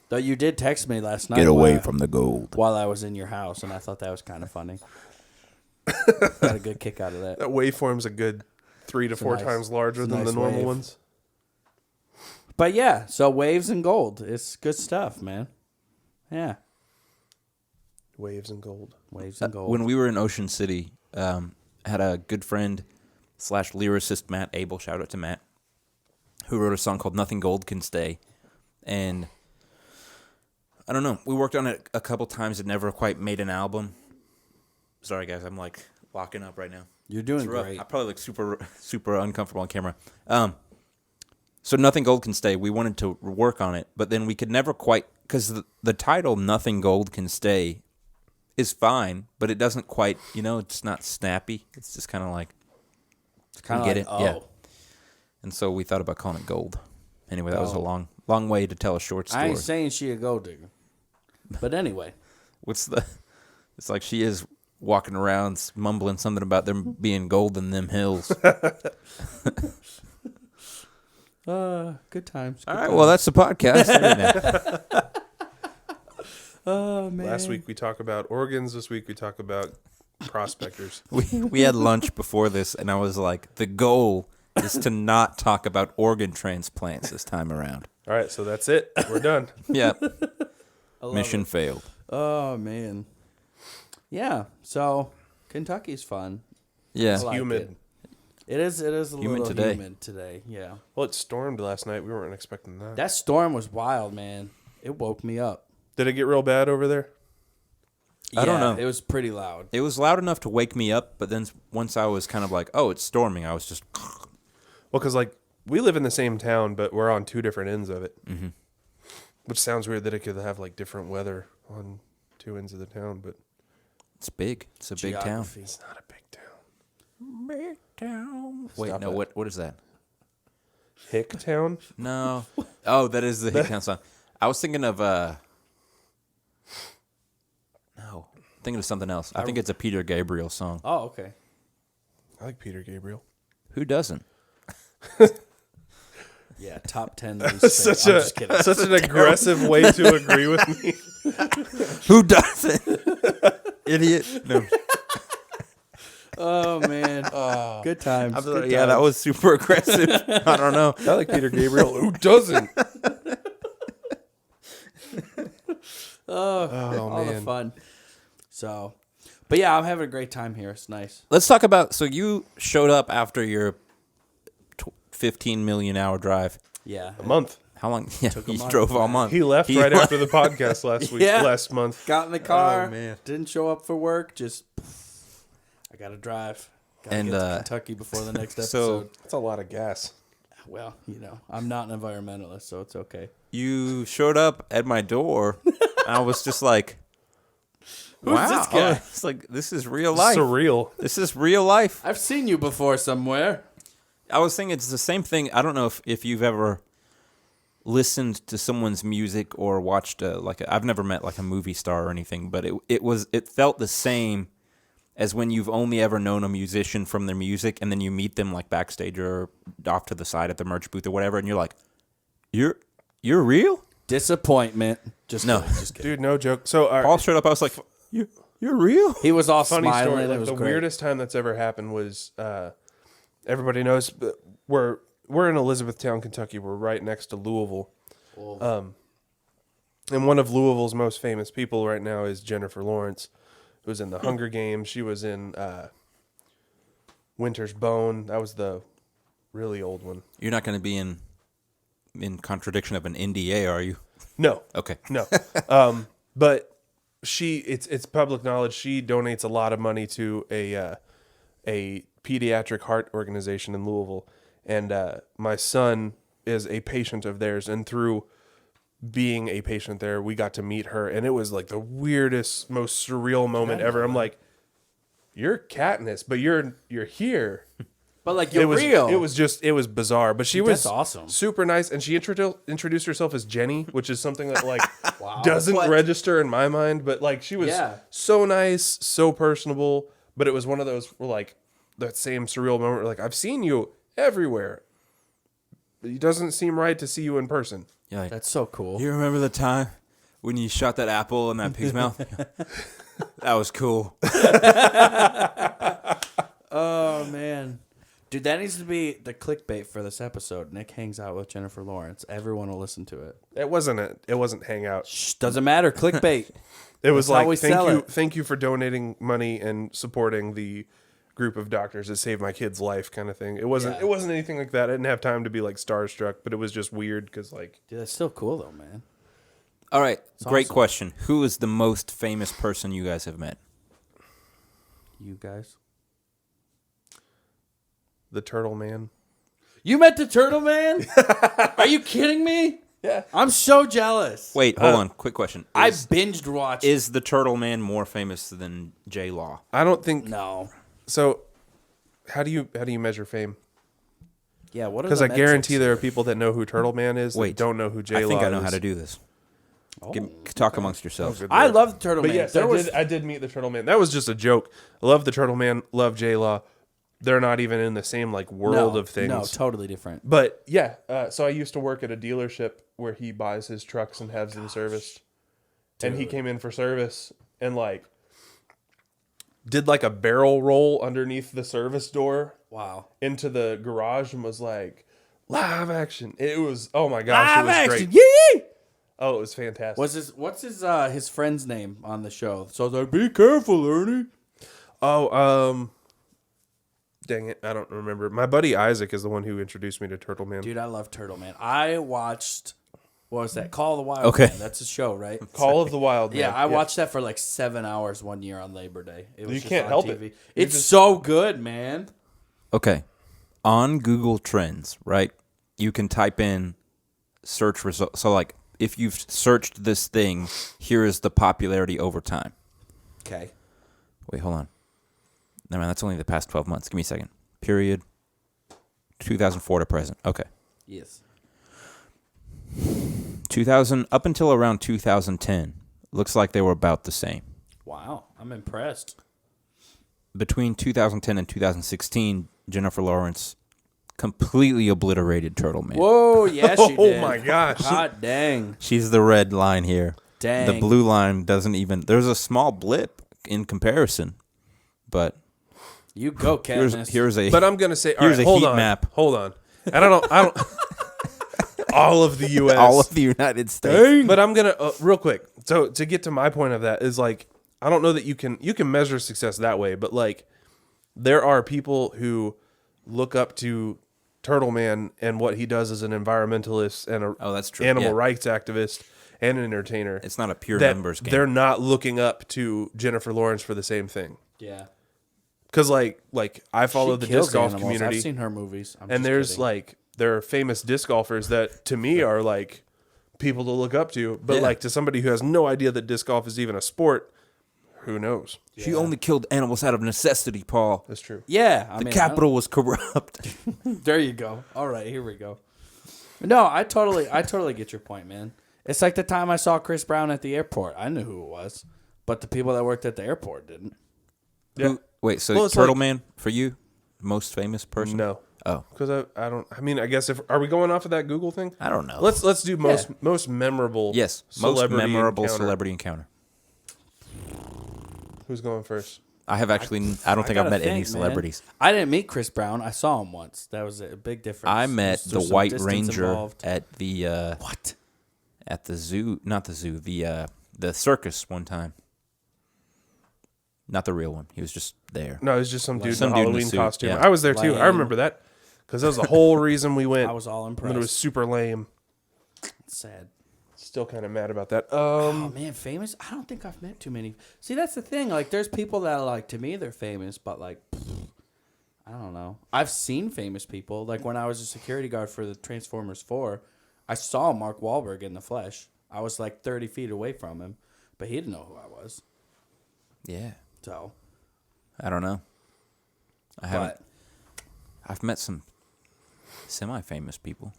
Though you did text me last night. the gold. while I was in your house, and I thought that was kind of funny. Got a good kick out of that. That waveform's a good 3 to 4 nice- times larger it's a than the nice normal wave. ones. But yeah, so waves and gold. It's good stuff, man. Yeah. Waves and gold. Waves and gold. When we were in Ocean City, had a good friend / lyricist, Matt Abel, shout out to Matt, who wrote a song called Nothing Gold Can Stay. And I don't know, we worked on it a couple times. It never quite made an album. Sorry, guys, I'm like locking up right now. You're doing It's rough. great. I probably look super uncomfortable on camera. So Nothing Gold Can Stay, we wanted to work on it, but then we could never quite, because the title Nothing Gold Can Stay is fine, but it doesn't quite, it's not snappy. It's just kind of like, It's kind of get like, it? oh. Yeah. And so we thought about calling it Gold. Anyway, that was a Oh. long way to tell a short I story. ain't saying she a gold digger. But anyway. It's like she is walking around mumbling something about them being gold in them hills. Good times. All right, well, that's the podcast. Oh, man. Last week we talked about organs. This week we talk about prospectors. we had lunch before this, and I was like, the goal is to not talk about organ transplants this time around. All right, so that's it. We're done. Yeah. Mission failed. Oh, man. Yeah, so Kentucky's fun. Yeah. I like humid. it. It is a Humid little today. humid today, yeah. Well, it stormed last night. We weren't expecting that. That storm was wild, man. It woke me up. Did it get real bad over there? I don't Yeah, know. It was pretty loud. It was loud enough to wake me up, but then once I was kind of like, oh, it's storming, I was just, Well, because like we live in the same town, but we're on 2 different ends of it. Mm-hmm. Which sounds weird that it could have like different weather on 2 ends of the town, but it's big. It's a big town. Geography. it's not a big town. Big town. Wait, Stop no, it. what is that? Hicktown? No. Oh, that is the Hicktown song. I was thinking of no, thinking of something else. I think it's a Peter Gabriel song. Oh, okay. I like Peter Gabriel. Who doesn't? Yeah, top 10 least Such favorite. I'm just kidding. such an aggressive way to agree with me. Who doesn't? Idiot. No. Oh man, good times. Good Yeah, that times. was super aggressive. I don't know. I like Peter Gabriel. Who doesn't? all the man. fun. So, but yeah, I'm having a great time here. It's nice. Let's talk about. So you showed up after your 15 million hour drive. Yeah, A month. How long? Yeah, a you month, drove all man. month. He left right after the podcast last week. Yeah. Last month. got in the car. Oh, man. Didn't show up for work. Just I gotta drive. Gotta And, get to Kentucky before the next so- episode. That's a lot of gas. Well, I'm not an environmentalist, so it's okay. You showed up at my door. I was just like, Who's wow. this guy? It's like, this is real life. Surreal. This is real life. I've seen you before somewhere. I was thinking it's the same thing. I don't know if you've ever listened to someone's music or watched I've never met like a movie star or anything, but it felt the same as when you've only ever known a musician from their music and then you meet them like backstage or off to the side at the merch booth or whatever, and you're like, you're real? Disappointment. Just No. kidding, just kidding. Dude, no joke. So Paul showed up. I was like, you're real? He was all funny smiling. story. It Like was the great. weirdest time that's ever happened was everybody knows but we're in Elizabethtown, Kentucky. We're right next to Louisville. And one of Louisville's most famous people right now is Jennifer Lawrence, who's in the Hunger Games. She was in Winter's Bone. That was the really old one. You're not going to be in contradiction of an NDA, are you? No, Okay. no. But it's public knowledge. She donates a lot of money to a pediatric heart organization in Louisville, and my son is a patient of theirs. And through being a patient there, we got to meet her, and it was like the weirdest, most surreal moment ever. I'm like, "You're Katniss, but you're here." But like you're it was real. it was bizarre, but she was That's awesome. super nice, and she introduced herself as Jenny, which is something that like Wow. doesn't What? register in my mind. But like she was Yeah. so nice, so personable. But it was one of those where like that same surreal moment, where, like I've seen you everywhere. It doesn't seem right to see you in person. You're like, That's so cool. you remember the time when you shot that apple in that pig's mouth? That was cool. Oh man, dude, that needs to be the clickbait for this episode. Nick hangs out with Jennifer Lawrence. Everyone will listen to it. It wasn't hangout. Shh, doesn't matter. Clickbait. It was That's how we like sell it. thank you for donating money and supporting the group of doctors that saved my kid's life, kind of thing. It wasn't anything like that. I didn't have time to be like starstruck, but it was just weird because like Dude, that's still cool though, man. All right. Great awesome. question. Who is the most famous person you guys have met? You guys. the Turtle Man. You met the Turtle Man? Are you kidding me? Yeah. I'm so jealous. Wait, hold on. Quick question. I binged watched. Is the Turtle Man more famous than J Law? I don't think No. so. How do you measure fame? Yeah. What? Because I guarantee there are people that know who Turtle Man is Wait, that don't know who J I Law is. think I know how to do this. Talk amongst yourselves. Good I lord. love the Turtle But Man. yes, There I did meet the Turtle Man. That was just a joke. I love the Turtle Man. Love J Law. They're not even in the same like world of things. No, totally different. But yeah, so I used to work at a dealership where he buys his trucks and has them serviced. And he came in for service and like did like a barrel roll underneath the service door Wow. into the garage and was like, live action. It was, oh my gosh, it was great. Yee! Oh, it was fantastic. What's his friend's name on the show? So I was like, be careful, Ernie. Oh, dang it, I don't remember. My buddy Isaac is the one who introduced me to Turtle Man. Dude, I love Turtle Man. I watched, what was that? Call of the Wild Okay. Man. That's a show, right? Call of the Wild Man. Yeah, I watched that for like 7 hours one year on Labor Day. It was You just can't on help TV. it. It's so good, man. Okay. On Google Trends, right? You can type in search results. So, like, if you've searched this thing, here is the popularity over time. Okay. Wait, hold on. No, man, that's only the past 12 months. Give me a second. Period. 2004 to present. Okay. Yes. 2000 up until around 2010, looks like they were about the same. Wow, I'm impressed. Between 2010 and 2016, Jennifer Lawrence completely obliterated Turtle Man. Whoa, yeah, she Oh did. my gosh. Hot dang. She's the red line here. Dang. The blue line doesn't even. There's a small blip in comparison, but You go, Katniss. here's a. But I'm gonna say, all Here's right, a hold heat on, map. hold on. I don't. All of the U.S. all of the United States. But I'm gonna real quick. So to get to my point of that is like, I don't know that you can measure success that way, but like, there are people who look up to Turtle Man and what he does as an environmentalist and a Oh, that's true. animal Yeah. rights activist and an entertainer. It's not a pure that numbers game. they're not looking up to Jennifer Lawrence for the same thing. Yeah. Because like I follow She the kills disc golf animals. community. I've seen her movies. I'm And just there's kidding. like there are famous disc golfers that to me are like people to look up to, but Yeah. like to somebody who has no idea that disc golf is even a sport, who knows? She only killed animals out of necessity, Paul. That's true. Yeah, I The mean, capital was corrupt. There you go. All right, here we go. No, I totally get your point, man. It's like the time I saw Chris Brown at the airport. I knew who it was, but the people that worked at the airport didn't. Yeah. Wait, so Well, it's Turtle like- Man for you, most famous person? No, Oh, because I don't. I mean, I guess if are we going off of that Google thing? I don't know. Let's do most memorable. yes, most celebrity memorable encounter. celebrity encounter. Who's going first? I have actually. I don't think I've gotta met any think, man. celebrities. I didn't meet Chris Brown. I saw him once. That was a big difference. I met the There's some White distance Ranger involved. at the What? at the zoo. Not the zoo. The circus one time. Not the real one. He was just there. No, it was just some dude Some in a dude in a Halloween suit, costume. yeah. I was there too. I Lame. remember that because that was the whole reason we went. I was all and impressed. it was super lame. Sad. Still kind of mad about that. Oh man, famous? I don't think I've met too many. See, that's the thing. Like, there's people that like to me they're famous, but like, I don't know. I've seen famous people. Like when I was a security guard for the Transformers 4, I saw Mark Wahlberg in the flesh. I was like 30 feet away from him, but he didn't know who I was. Yeah. So, I don't know. I haven't. but I've met some semi-famous people.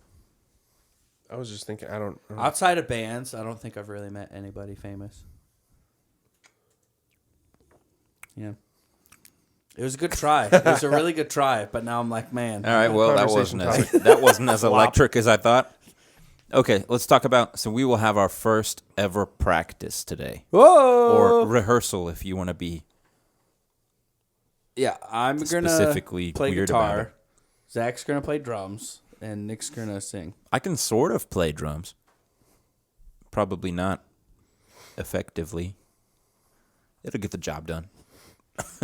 I was just thinking. I don't. outside of bands, I don't think I've really met anybody famous. Yeah. It was a good try. It was a really good try, but now I'm like, man. All right. Well, that Conversation wasn't as that wasn't as electric as I thought. Okay, let's talk about. So we will have our first ever practice today, Whoa! or rehearsal, if you want to be. Yeah, I'm gonna Specifically play weird guitar. about it. Zach's gonna play drums, and Nick's gonna sing. I can sort of play drums. Probably not effectively. It'll get the job done.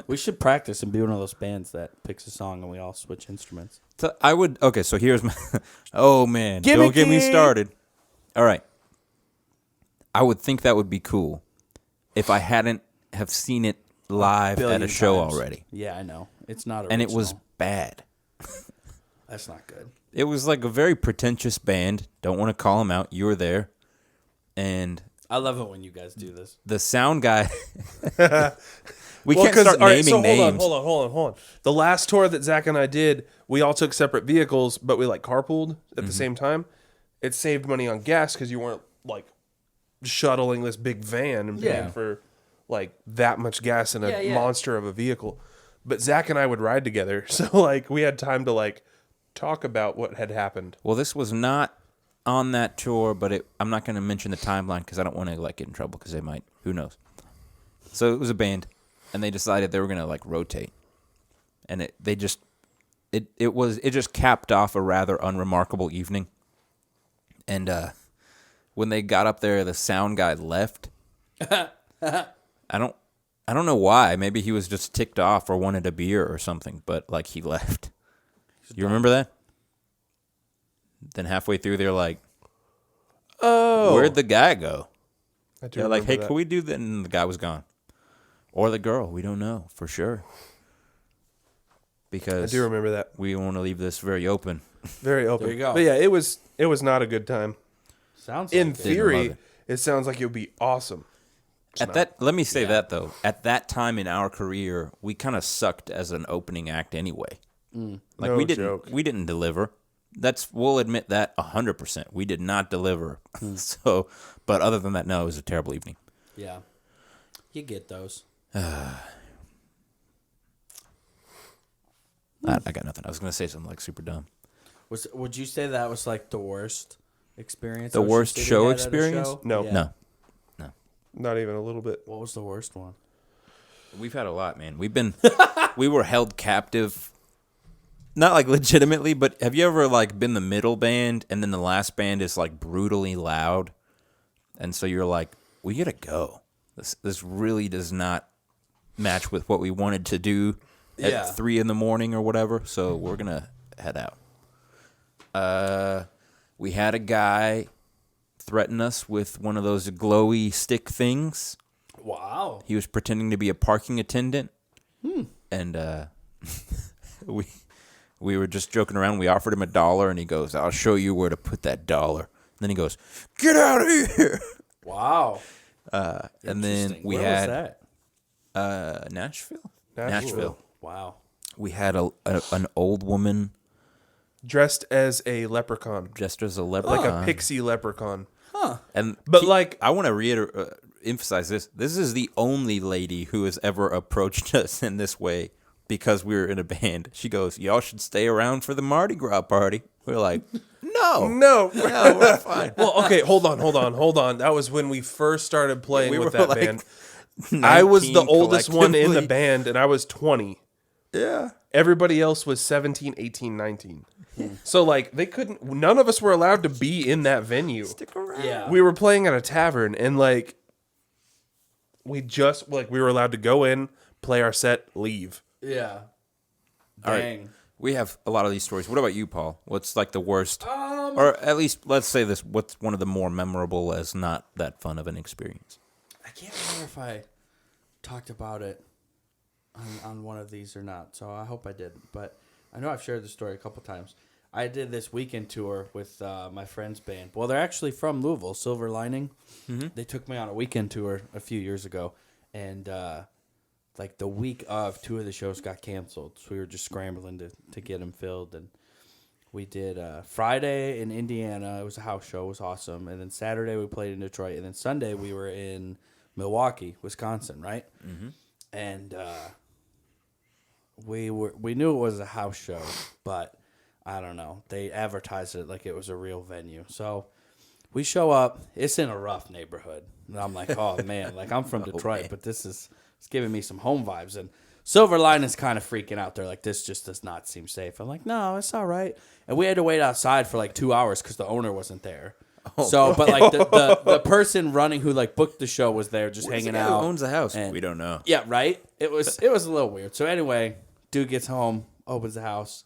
We should practice and be one of those bands that picks a song and we all switch instruments. So I would. Okay, so here's my. Oh man, don't get me Gimmicky! started. All right. I would think that would be cool if I hadn't have seen it live at a Billion show times. already, Yeah, I know. It's not original. and it was bad. That's not good. It was like a very pretentious band. Don't want to call them out. You were there, and I love it when you guys do this. the sound guy. We Well, can't 'cause- start all right, naming so names. Hold on. The last tour that Zach and I did, we all took separate vehicles, but we like carpooled at Mm-hmm. the same time. It saved money on gas because you weren't like shuttling this big van and paying Yeah. for like that much gas in a Yeah, yeah. monster of a vehicle. But Zach and I would ride together, so like we had time to like talk about what had happened. Well, this was not on that tour, but I'm not going to mention the timeline because I don't want to like get in trouble because they might. Who knows? So it was a band, and they decided they were going to like rotate, and it just capped off a rather unremarkable evening. And when they got up there, the sound guy left. I don't know why. Maybe he was just ticked off or wanted a beer or something, but like he left. You remember that? Then halfway through, they're like, Oh, "Where'd the guy go?" I do They're like, remember "Hey, that. can we do that?" And the guy was gone, or the girl. We don't know for sure I because do remember that. we want to leave this very open. Very open. There you go. But yeah, it was not a good time. Sounds In like it. love theory, it. it sounds like it would be awesome. Let me say Yeah. that though. At that time in our career, we kind of sucked as an opening act anyway. Like No we joke. didn't deliver. we'll admit that 100%. We did not deliver. So, but other than that, no, it was a terrible evening. Yeah. You get those. I got nothing. I was gonna say something like super dumb. Would you say that was like the worst experience? The Ocean worst City show had at a experience? show? No. Yeah. No, Not even a little bit. What was the worst one? we've had a lot, man. We were held captive. Not like legitimately, but have you ever like been the middle band and then the last band is like brutally loud, and so you're like, we gotta go. This really does not match with what we wanted to do at 3 a.m. or whatever. So we're gonna head out. We had a guy threaten us with one of those glowy stick things. Wow. He was pretending to be a parking attendant, and we were just joking around. We offered him $1, and he goes, "I'll show you where to put that $1." And then he goes, "Get out of here!" Wow. And then we Where had was that? Nashville. Wow. We had an old woman Dressed as a leprechaun, dressed as a like leprechaun, a pixie leprechaun. and But like, I want to emphasize this. This is the only lady who has ever approached us in this way because we were in a band. She goes, "Y'all should stay around for the Mardi Gras party." We're like, no, no. we're fine. Well, okay, hold on. That was when we first started playing We with were that like band. I was the 19 oldest one in the collectively. band, and I was 20. Yeah. Everybody else was 17, 18, 19. So, like, none of us were allowed to be in that venue. Stick around. Yeah. We were playing at a tavern, and, like, we were allowed to go in, play our set, leave. Yeah. All right. Dang. We have a lot of these stories. What about you, Paul? What's like the worst? Or at least, let's say this, what's one of the more memorable as not that fun of an experience? I can't remember if I talked about it on one of these or not, so I hope I did. But I know I've shared the story a couple times. I did this weekend tour with my friend's band. Well, they're actually from Louisville, Silver Lining. Mm-hmm. They took me on a weekend tour a few years ago, and like the week of, 2 of the shows got canceled, so we were just scrambling to get them filled. And we did Friday in Indiana. It was a house show. It was awesome. And then Saturday we played in Detroit, and then Sunday we were in Milwaukee, Wisconsin, right? Mm-hmm. And we knew it was a house show, but I don't know. They advertised it like it was a real venue. So we show up. It's in a rough neighborhood. And I'm like, oh, man. Like, I'm from Detroit, man. but it's giving me some home vibes. And Silver Lining's kind of freaking out. They're like, this just does not seem safe. I'm like, no, it's all right. And we had to wait outside for like 2 hours because the owner wasn't there. So, but like the person running who like booked the show was there just hanging out. Who owns the house? And- We don't know. Yeah, right. It was a little weird. So anyway, dude gets home, opens the house,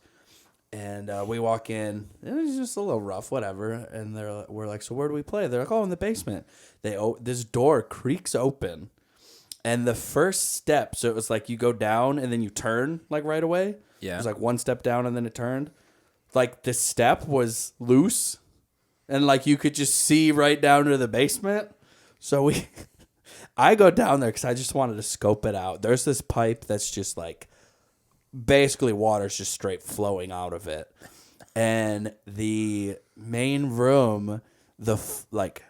and we walk in. And it's just a little rough, whatever. And we're like, so where do we play? They're like, oh, in the basement. This door creaks open, and the first step. So it was like you go down and then you turn like right away. Yeah. It was like one step down and then it turned. Like the step was loose, and like you could just see right down to the basement. So I go down there because I just wanted to scope it out. There's this pipe that's just like basically water's just straight flowing out of it, and the main room, like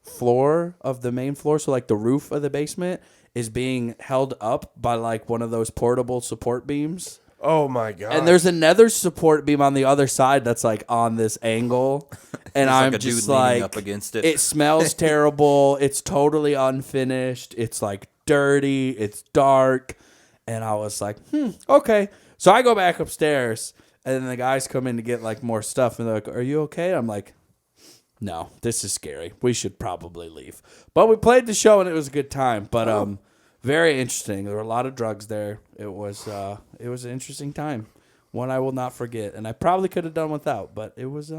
floor of the main floor, so like the roof of the basement is being held up by like one of those portable support beams. Oh, my God. And there's another support beam on the other side that's like on this angle. And There's I'm like a just dude leaning like, up against it. it smells terrible. It's totally unfinished. It's like dirty. It's dark. And I was like, okay. So I go back upstairs, and then the guys come in to get like more stuff. And they're like, are you okay? I'm like, no, this is scary. We should probably leave. But we played the show, and it was a good time. But very interesting. There were a lot of drugs there. It was an interesting time, one I will not forget. And I probably could have done without, but it was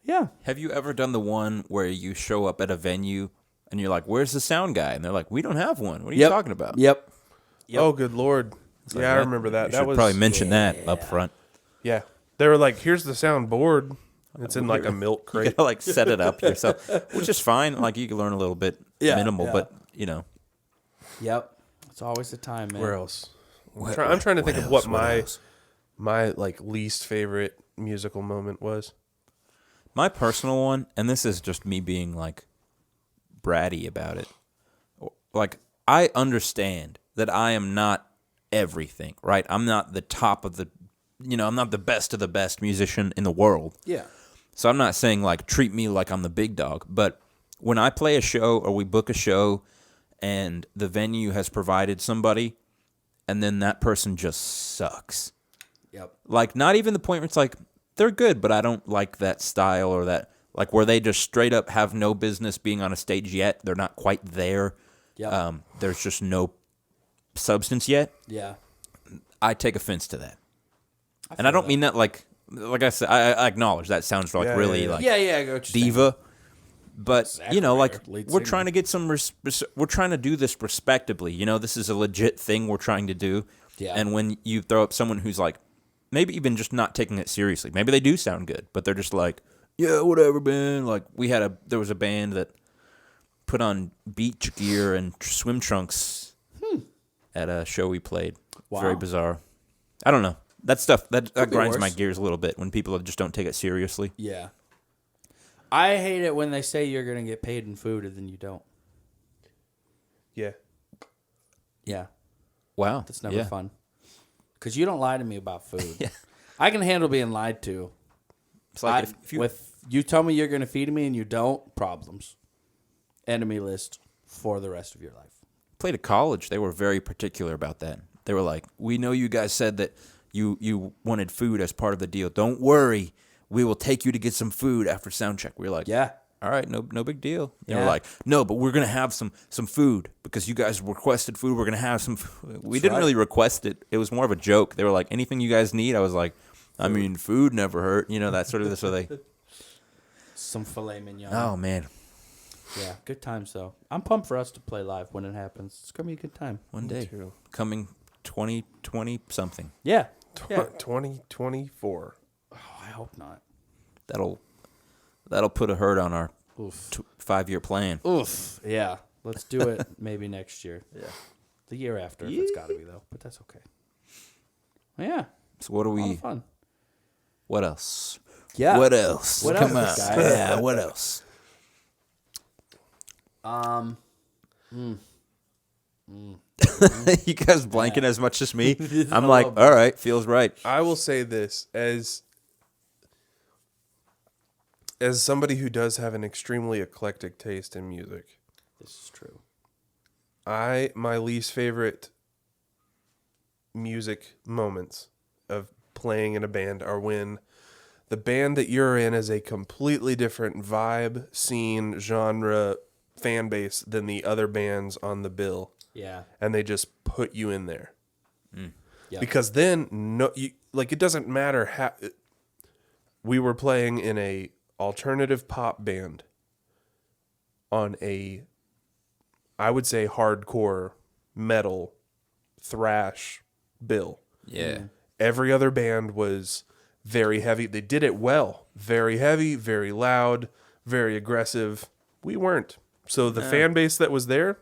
yeah. Have you ever done the one where you show up at a venue and you're like, "Where's the sound guy?" And they're like, "We don't have one. What are you talking about?" Yep. Oh, good Lord. Like, Yeah, I remember that. You That should was probably mention that up front. Yeah. They were like, here's the soundboard. It's in like a milk You crate. gotta like set it up yourself, which is fine. Like you can learn a little bit minimal, yeah. but you know. Yep. It's always the time, man. Where else? What- I'm trying to think what of what else? What else? my like least favorite musical moment was. My personal one, and this is just me being like bratty about it. Like, I understand that I am not everything, right? I'm not the top of the, I'm not the best of the best musician in the world. Yeah. So I'm not saying like treat me like I'm the big dog, but when I play a show or we book a show and the venue has provided somebody and then that person just sucks. Yep. Like, not even the point where it's like, they're good, but I don't like that style or that, like, where they just straight up have no business being on a stage yet. They're not quite there. Yep. There's just no substance yet. Yeah. I take offense to that. And I don't mean that like I said, I acknowledge that sounds like really like Yeah, I go what you're diva. But, Zack like, Ryder, lead we're singer. trying to get some, we're trying to do this respectably. This is a legit thing we're trying to do. Yeah. And when you throw up someone who's like, maybe even just not taking it seriously, maybe they do sound good, but they're just like, yeah, whatever, man. Like, there was a band that put on beach gear and swim trunks at a show we played. Wow. Very bizarre. I don't know. That stuff, that be grinds my worse. gears a little bit when people just don't take it seriously. Yeah. I hate it when they say you're going to get paid in food and then you don't. Yeah. Yeah. Wow. That's never Yeah. fun. Because you don't lie to me about food. Yeah. I can handle being lied to. It's like if you, With you tell me you're going to feed me and you don't, problems. Enemy list for the rest of your life. played at college, they were very particular about that. They were like, we know you guys said that you wanted food as part of the deal. Don't worry. We will take you to get some food after sound check. We were like, Yeah. all right, no big deal. They Yeah. were like, no, but we're going to have some food because you guys requested food. We're going to have some food. We didn't right. really request it. It was more of a joke. They were like, anything you guys need? I was like, I mean, food never hurt. That sort of, so they, Some filet mignon. oh, man. Yeah, good times though. I'm pumped for us to play live when it happens. It's gonna be a good time. One day. too. Coming 2020 something. Yeah. Yeah. 2024. Oh, I hope not. That'll put a hurt on our Oof. 5-year plan. Oof. Yeah. Let's do it maybe next year. Yeah. The year after, if it's got to be though. But that's okay. Yeah. So what do A lot we? of fun. What else? Yeah. What else? What Come else, on. guys? Yeah. What else? You guys blanking as much as me. I'm like, all right, feels right. I will say this as somebody who does have an extremely eclectic taste in music. This is true. My least favorite music moments of playing in a band are when the band that you're in is a completely different vibe, scene, genre, fan base than the other bands on the bill, Yeah. and they just put you in there. Yeah. Because then it doesn't matter how we were playing in a alternative pop band on a, I would say, hardcore metal thrash bill. Yeah. Every other band was very heavy. They did it well. Very heavy, very loud, very aggressive. We weren't. So the fan base that was there,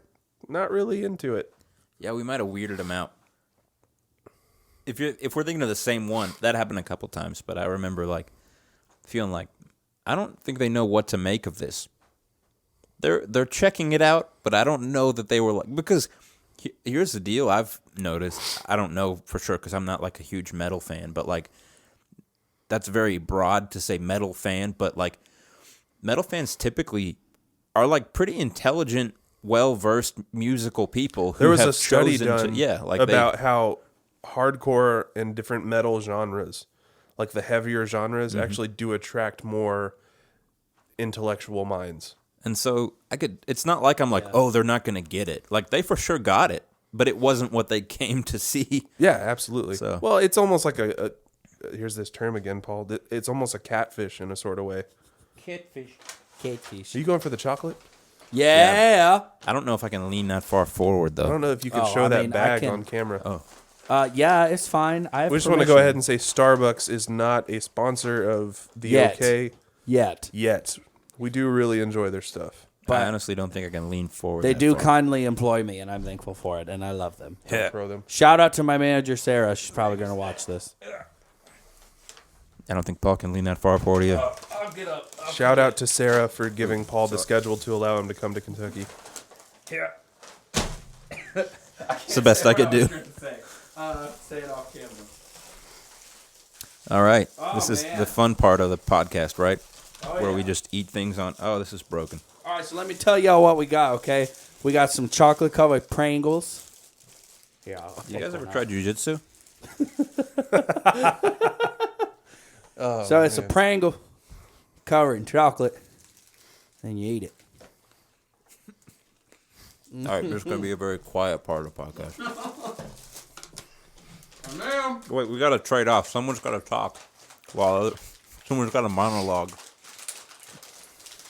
not really into it. Yeah, we might have weirded them out. If we're thinking of the same one, that happened a couple times, but I remember like feeling like I don't think they know what to make of this. They're checking it out, but I don't know that they were like, because here's the deal I've noticed. I don't know for sure because I'm not like a huge metal fan, but like that's very broad to say metal fan, but like metal fans typically are like pretty intelligent, well-versed musical people who There was have a study chosen done like about how hardcore and different metal genres, like the heavier genres, actually do attract more intellectual minds. and so it's not like I'm like, oh, they're not going to get it. Like they for sure got it, but it wasn't what they came to see. Yeah, absolutely. So- Well, it's almost like a here's this term again, Paul. It's almost a catfish in a sort of way. Catfish. Are you going for the chocolate? Yeah. I don't know if I can lean that far forward I though. don't know if you can Oh, show I that mean, I bag can- on camera. Oh, Yeah, it's fine. I have We just want to go ahead and say Starbucks is not a sponsor of the Yet. OK yet. yet. We do really enjoy their stuff. But I honestly don't think I can lean forward. They that do far. kindly employ me, and I'm thankful for it, and I love them. Don't throw them. Shout out to my manager, Sarah. She's probably going to watch this. I don't think Paul can lean that far forward either. I'll get up. Shout out to Sarah for giving Paul the schedule to allow him to come to Kentucky. Here. It's the best I could do. Say it off camera. All right. Oh, This is man. the fun part of the podcast, right? Oh, Where yeah. we just eat things on. Oh, this is broken. All right, so let me tell y'all what we got, okay? We got some chocolate covered Pringles. Yeah. You guys ever tried jujitsu? So it's a Pringle covered in chocolate, and you eat it. All right, there's going to be a very quiet part of the podcast. Wait, we got to trade off. Someone's got to talk while someone's got a monologue.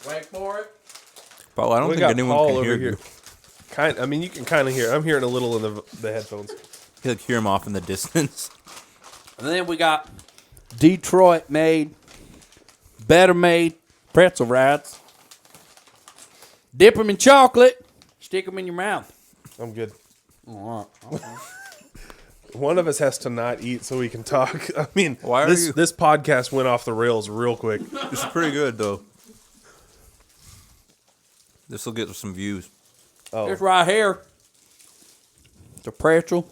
Wait for it. Paul, I don't We think got anyone Paul can over hear here. you. I mean, you can kind of hear. I'm hearing a little in the headphones. You can hear him off in the distance. And then we got Detroit made, better made pretzel rods. Dip them in chocolate, stick them in your mouth. I'm good. All right. One of us has to not eat so we can talk. I mean, Why are this you- this podcast went off the rails real quick. It's pretty good, though. This will get some views. This right here, it's a pretzel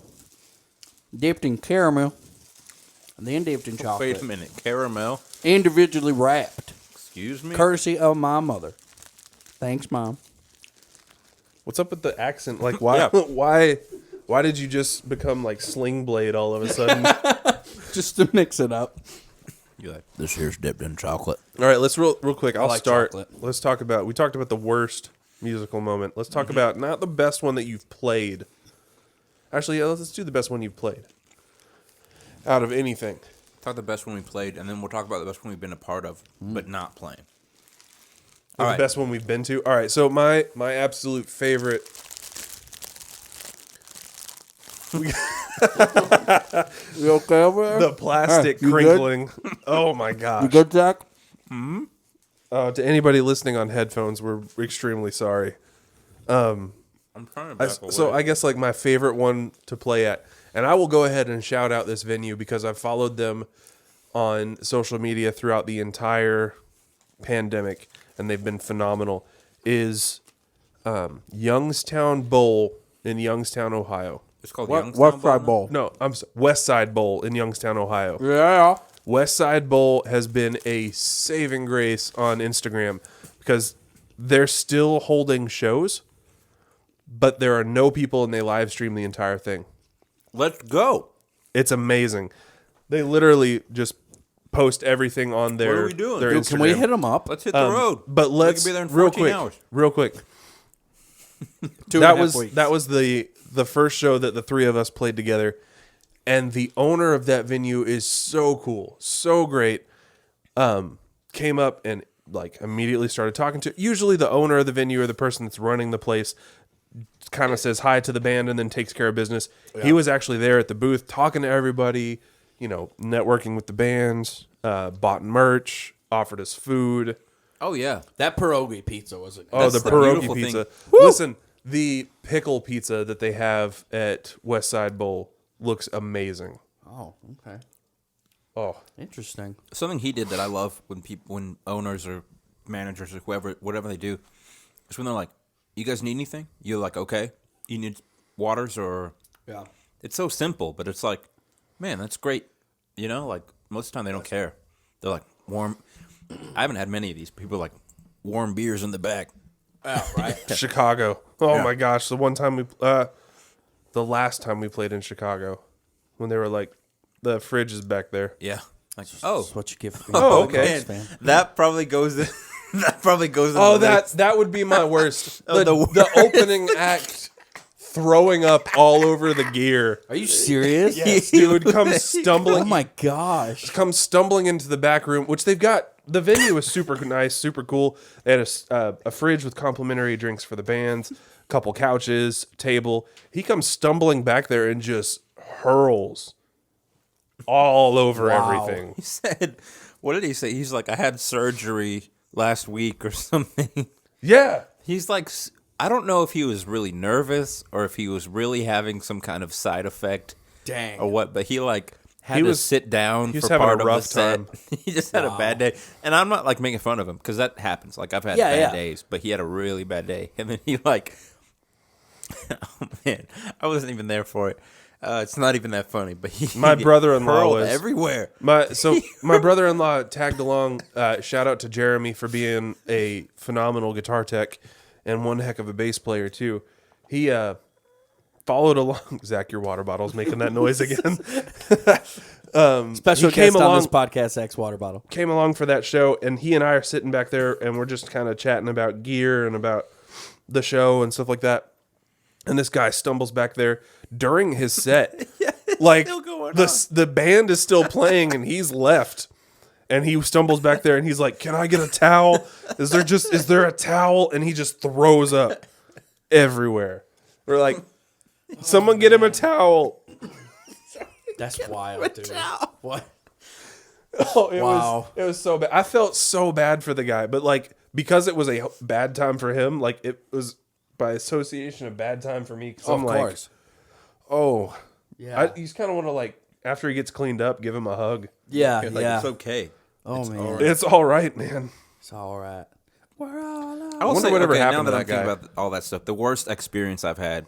dipped in caramel and then dipped in chocolate. Wait a minute. Caramel? Individually wrapped, Excuse me? courtesy of my mother. Thanks, Mom. What's up with the accent? Like, why? Yeah. Why did you just become like Sling Blade all of a sudden? Just to mix it up. You're like, this here's dipped in chocolate. All right, let's real quick. I'll like start. chocolate. Let's talk about. We talked about the worst musical moment. Let's talk about not the best one that you've played. Actually, yeah, let's do the best one you've played. Out of anything, Talk the best one we played, and then we'll talk about the best one we've been a part of, but not playing. or All the right. best one we've been to. All right, so my absolute favorite. You okay over there? The plastic you good? crinkling. Oh my gosh. You good, Zach? To anybody listening on headphones, we're extremely sorry. I'm trying to So I guess like my favorite one to play at, and I will go ahead and shout out this venue because I've followed them on social media throughout the entire pandemic, and they've been phenomenal. Is Youngstown Bowl in Youngstown, Ohio? It's called What Youngstown fried now? bowl? No, West Side Bowl in Youngstown, Ohio. Yeah. West Side Bowl has been a saving grace on Instagram because they're still holding shows, but there are no people and they live stream the entire thing. Let's go. It's amazing. They literally just post everything on their, What are we doing? their Dude, Instagram. Can we hit them up? Let's hit the road. But We let's could be there in real 14 quick. hours. Real quick. 2.5 weeks. That was the first show that the three of us played together, and the owner of that venue is so cool, so great. Came up and like immediately started talking to. Usually, the owner of the venue or the person that's running the place kind of says hi to the band and then takes care of business. He was actually there at the booth talking to everybody, networking with the bands, bought merch, offered us food. Oh, yeah. That pierogi pizza was it? Oh, That's the the pierogi beautiful thing. pizza. Listen, the pickle pizza that they have at West Side Bowl looks amazing. Oh, okay. Oh, Interesting. Something he did that I love when owners or managers or whatever they do, is when they're like, you guys need anything? You're like, okay. You need waters or... Yeah. It's so simple, but it's like, man, that's great. Like most of the time they don't care. They're like, warm... I haven't had many of these. People are like, warm beers in the back. Oh, right. Chicago. Oh Yeah. my gosh, the last time we played in Chicago, when they were like, the fridge is back there. Yeah. Like, That's what you give. Oh, okay. man. That probably goes... that probably goes... Oh, into the- that would be my worst. Oh, the the worst. the opening act, throwing up all over the gear. Are you serious? Yes, dude, come stumbling. Oh my gosh. Come stumbling into the back room, which they've got. The venue is super nice, super cool. They had a fridge with complimentary drinks for the bands, a couple couches, table. He comes stumbling back there and just hurls all over Wow. everything. He said, what did he say? He's like, I had surgery last week or something. Yeah. He's like, I don't know if he was really nervous or if he was really having some kind of side effect Dang. or what, but he like had He to was- sit down he was for having a part of rough the set. time. He just had a bad day, and I'm not like making fun of him because that happens. Like I've had bad days, but he had a really bad day, and then he like, oh man, I wasn't even there for it. It's not even that funny, but My brother-in-law hurled was everywhere. My brother-in-law tagged along. Shout out to Jeremy for being a phenomenal guitar tech and one heck of a bass player too. He followed along. Zach, your water bottle's making that noise again. Special he came guest on this along- podcast, X Water Bottle. Came along for that show, and he and I are sitting back there, and we're just kind of chatting about gear and about the show and stuff like that. And this guy stumbles back there during his set, like still going the band is still playing, and he's left. And he stumbles back there, and he's like, "Can I get a towel? Is there a towel?" And he just throws up everywhere. We're like, "Someone get him a towel." That's wild, dude. What? Oh, Wow. it was so bad. I felt so bad for the guy, but like because it was a bad time for him, like it was by association a bad time for me. 'Cause I'm Of like, course. oh, Yeah. you just kind of want to like after he gets cleaned up, give him a hug. Yeah. Like, Yeah. it's okay. Oh man. It's all right, man. It's all right. We're all out. I will wonder say, whatever okay, happened now to that I'm that guy. thinking about all that stuff, the worst experience I've had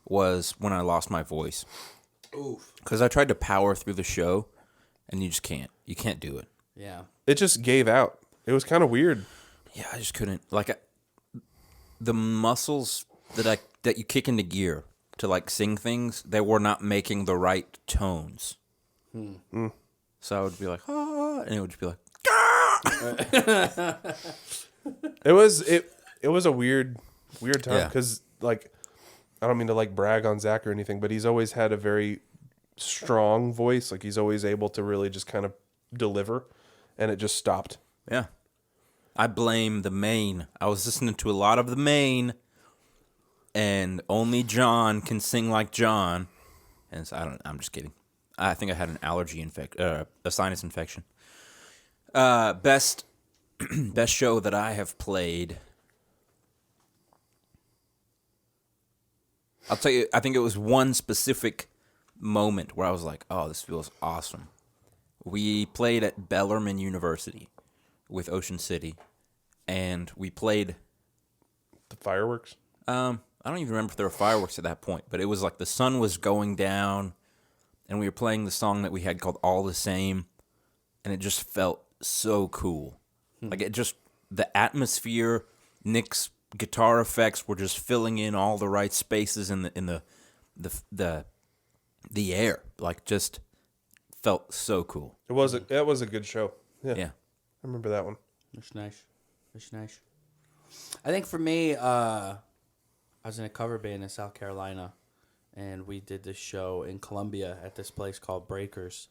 was when I lost my voice. Oof. Because I tried to power through the show, and you just can't. You can't do it. Yeah. It just gave out. It was kind of weird. Yeah, I just couldn't. Like, the muscles that you kick into gear to like sing things, they were not making the right tones. So I would be like, ah, and it would just be like, It was a weird time Yeah. because like I don't mean to like brag on Zach or anything, but he's always had a very strong voice. Like he's always able to really just kind of deliver, and it just stopped. yeah. I blame the Maine. I was listening to a lot of the Maine, and only John can sing like John. And so I'm just kidding. I think I had an a sinus infection. Best show that I have played. I'll tell you, I think it was one specific moment where I was like, oh, this feels awesome. We played at Bellarmine University with Ocean City, and we played, The fireworks. I don't even remember if there were fireworks at that point, but it was like the sun was going down, and we were playing the song that we had called All the Same, and it just felt so cool. Like it just, the atmosphere, Nick's guitar effects were just filling in all the right spaces in the air. Like just felt so cool. That was a good show. Yeah, Yeah. I remember that one. It's nice. It's nice. I think for me, I was in a cover band in South Carolina, and we did this show in Columbia at this place called Breakers,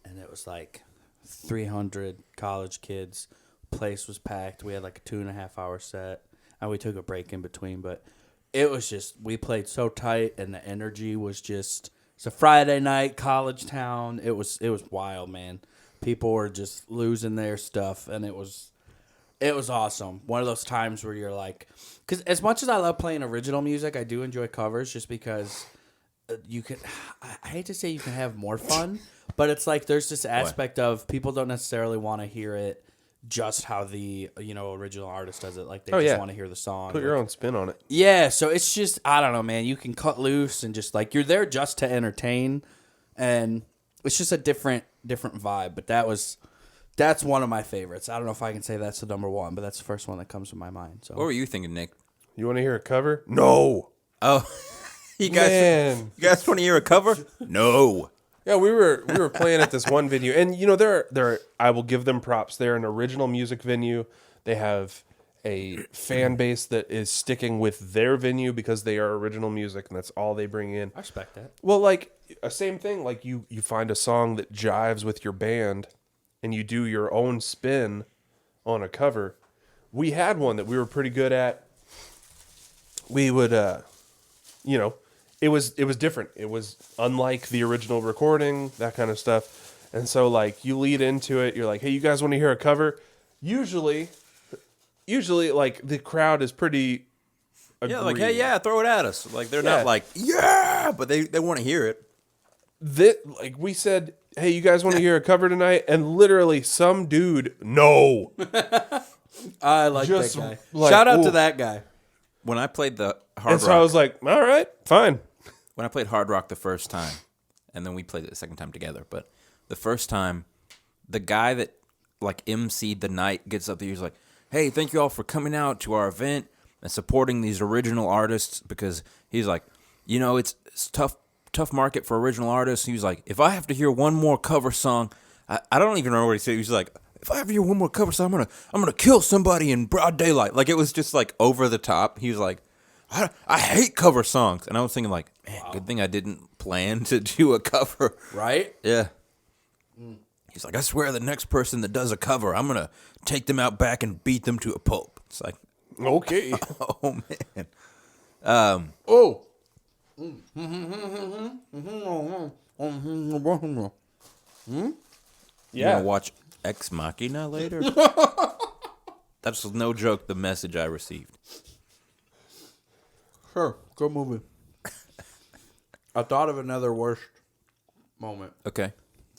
and it was like 300 college kids. Place was packed. We had like a 2.5 hour set, and we took a break in between, but it was just, we played so tight, and the energy was just, it's a Friday night, college town. It was wild, man. People were just losing their stuff, and it was awesome. One of those times where you're like, because as much as I love playing original music, I do enjoy covers just because you can, I hate to say you can have more fun, but it's like there's this aspect of people don't necessarily want to hear it just how the original artist does it. Like they just want to hear the song. Put your own spin on it. Yeah, so it's just, I don't know, man. You can cut loose and just like, you're there just to entertain, and it's just a different vibe. But that's one of my favorites. I don't know if I can say that's the number one, but that's the first one that comes to my mind. So What were you thinking, Nick? You want to hear a cover? No. Oh, you Man. guys want to hear a cover? No. Yeah, we were playing at this one venue, and they're I will give them props. They're an original music venue. They have a fan base that is sticking with their venue because they are original music, and that's all they bring in. I respect that. Well, like a same thing. Like you find a song that jives with your band, and you do your own spin on a cover. We had one that we were pretty good at. We would, it was different. It was unlike the original recording, that kind of stuff. And so like you lead into it, you're like, hey, you guys want to hear a cover? Usually like the crowd is pretty Yeah, like, hey, agreeing. yeah, throw it at us. Like, they're Yeah. not like, yeah, but they want to hear it. like we said, hey, you guys want to hear a cover tonight? And literally some dude, no. I like Just that guy. like, Shout out to ooh. that guy. When I played the Hard And Rock, so I was like, all right, fine. when I played Hard Rock the first time, and then we played it the second time together. But the first time, the guy that like emceed the night gets up there. He's like, "Hey, thank you all for coming out to our event and supporting these original artists." Because he's like, it's tough market for original artists. He was like, if I have to hear one more cover song, I don't even remember what he said. He was like, if I have to hear one more cover song, I'm gonna kill somebody in broad daylight. Like, it was just like over the top. He was like, I hate cover songs, and I was thinking like, man, good thing I didn't plan to do a cover. Right? Yeah. He's like, I swear the next person that does a cover, I'm gonna take them out back and beat them to a pulp. It's like, Okay. oh man. Oh. You Yeah. gonna watch Ex Machina later? That's no joke. The message I received. Sure. Good movie. I thought of another worst moment. Okay.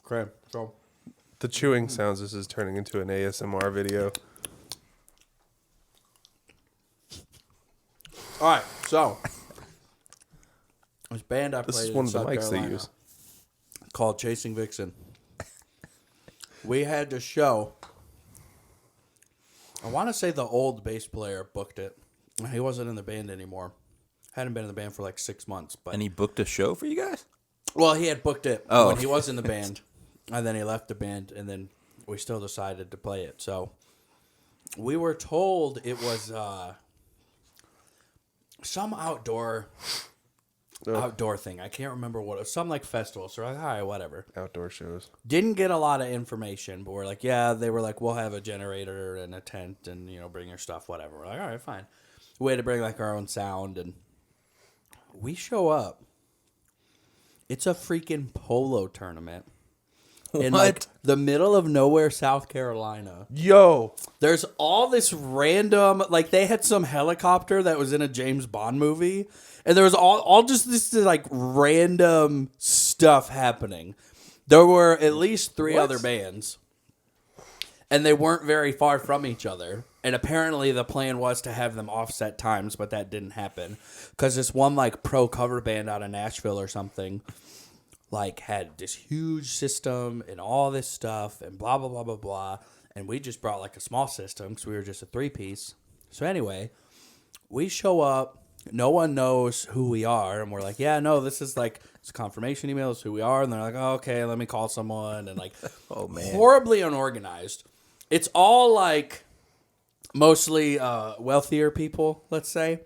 Okay. So. The chewing sounds, this is turning into an ASMR video. All right. So. This band I played This is in one of the South mics they Carolina use. called Chasing Vixen. We had to show. I want to say the old bass player booked it. He wasn't in the band anymore. Hadn't been in the band for like 6 months. But And he booked a show for you guys? well, he had booked it Oh. when he was in the band, and then he left the band, and then we still decided to play it. So we were told it was some outdoor thing. I can't remember what it was. Some like festival. So we're like, all right, whatever. Outdoor shows. Didn't get a lot of information, but we're like, yeah, they were like, we'll have a generator and a tent and, bring your stuff, whatever. We're like, all right, fine. We had to bring like our own sound, and we show up. It's a freaking polo tournament in like the middle of nowhere, South Carolina. Yo. There's all this random, like they had some helicopter that was in a James Bond movie, and there was all just this like random stuff happening. There were at least three other bands, and they weren't very far from each other. And apparently the plan was to have them offset times, but that didn't happen because this one like pro cover band out of Nashville or something like had this huge system and all this stuff and blah blah blah blah blah, and we just brought like a small system because we were just a 3-piece. So anyway, we show up, no one knows who we are, and we're like, yeah, no, this is like it's confirmation email, is who we are, and they're like, oh, okay, let me call someone, and like, Oh, man. horribly unorganized. It's all like mostly wealthier people, let's say.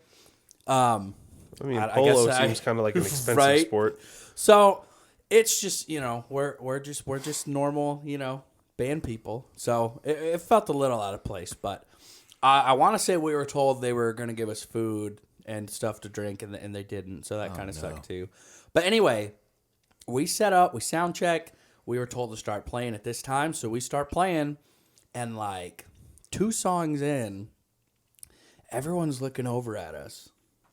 I mean, I polo guess seems kind of like an expensive right? sport. So it's just we're just normal band people. So it felt a little out of place, but I want to say we were told they were going to give us food and stuff to drink, and they didn't. So that kind of sucked too. But anyway, we set up, we sound check. We were told to start playing at this time, so we start playing, and like 2 songs in, everyone's looking over at us,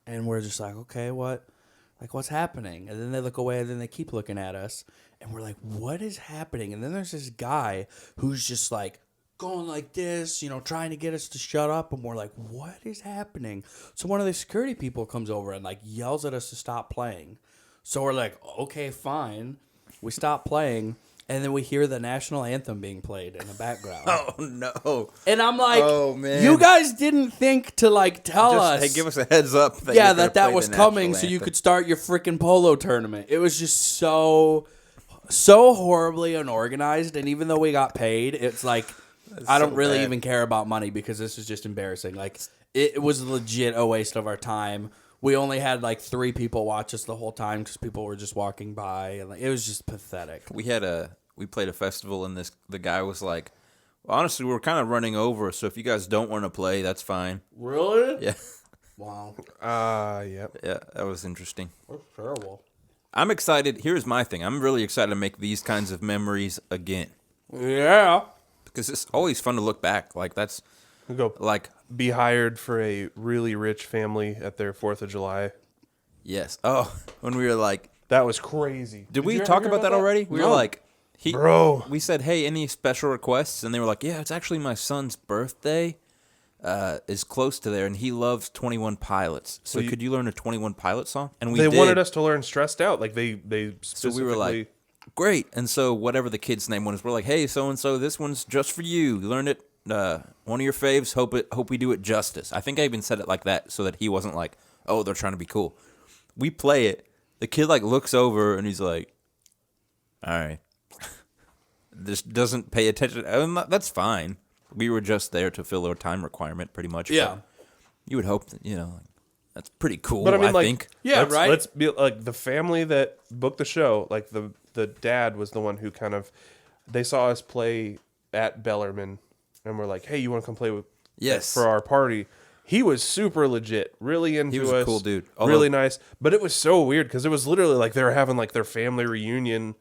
and we're just like, okay, what's happening? And then they look away, and then they keep looking at us, and we're like, what is happening? And then there's this guy who's just like going like this, trying to get us to shut up, and we're like, what is happening? So one of the security people comes over and like yells at us to stop playing. So we're like, okay, fine. We stop playing, and then we hear the national anthem being played in the background. Oh no! And I'm like, Oh, man. you guys didn't think to like tell us. Hey, give us a heads up. That Yeah, you're gonna that play was the coming, national so you anthem. could start your freaking polo tournament. It was just so horribly unorganized, and even though we got paid, it's like I don't so really bad. even care about money because this is just embarrassing. Like it was legit a waste of our time. We only had like 3 people watch us the whole time because people were just walking by, and like it was just pathetic. We played a festival, and the guy was like, well, honestly, we're kind of running over, so if you guys don't want to play, that's fine. Really? Yeah, Wow. Yep. yeah, that was interesting. That's terrible. I'm excited. Here's my thing. I'm really excited to make these kinds of memories again Yeah. because it's always fun to look back. Like that's We go like be hired for a really rich family at their 4th of July. yes. Oh, when we were like That was crazy. Did we you ever talk hear about about that that? already? We were No. like, Bro. we said, hey, any special requests? And they were like, yeah, it's actually my son's birthday. Is close to there, and he loves 21 Pilots. So Well, could you learn a 21 Pilot song? And we They did. wanted us to learn Stressed Out. Like they So specifically. we were like, great. And so whatever the kid's name was, we're like, hey, so and so, this one's just for you. You learned it. One of your faves. Hope we do it justice. I think I even said it like that so that he wasn't like, oh, they're trying to be cool. We play it. The kid like looks over and he's like, all right. This doesn't pay attention. That's fine. We were just there to fill our time requirement, pretty much. Yeah. But you would hope that, that's pretty cool. But I mean, like, think. Yeah, right? Let's be like the family that booked the show. Like the dad was the one who kind of they saw us play at Bellarmine, and we're like, "Hey, you want to come play with Yes. for our party?" He was super legit, really into us. He was a cool dude. Really nice. But it was so weird because it was literally like they were having like their family reunion,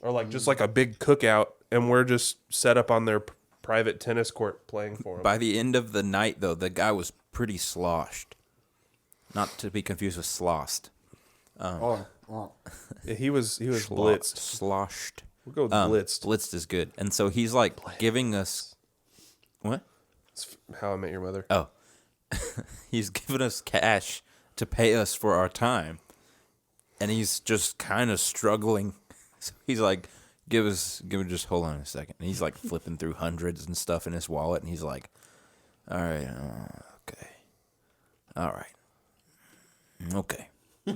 or like just like a big cookout, and we're just set up on their private tennis court playing for them. By the end of the night, though, the guy was pretty sloshed. Not to be confused with sloshed. He was blitzed. Sloshed. We'll go with blitzed. Blitzed is good. And so he's like giving us. What? It's How I Met Your Mother. Oh. He's giving us cash to pay us for our time. And he's just kind of struggling. So he's like, give me just hold on a second. And he's like flipping through hundreds and stuff in his wallet. And he's like, all right, okay. All right. Okay.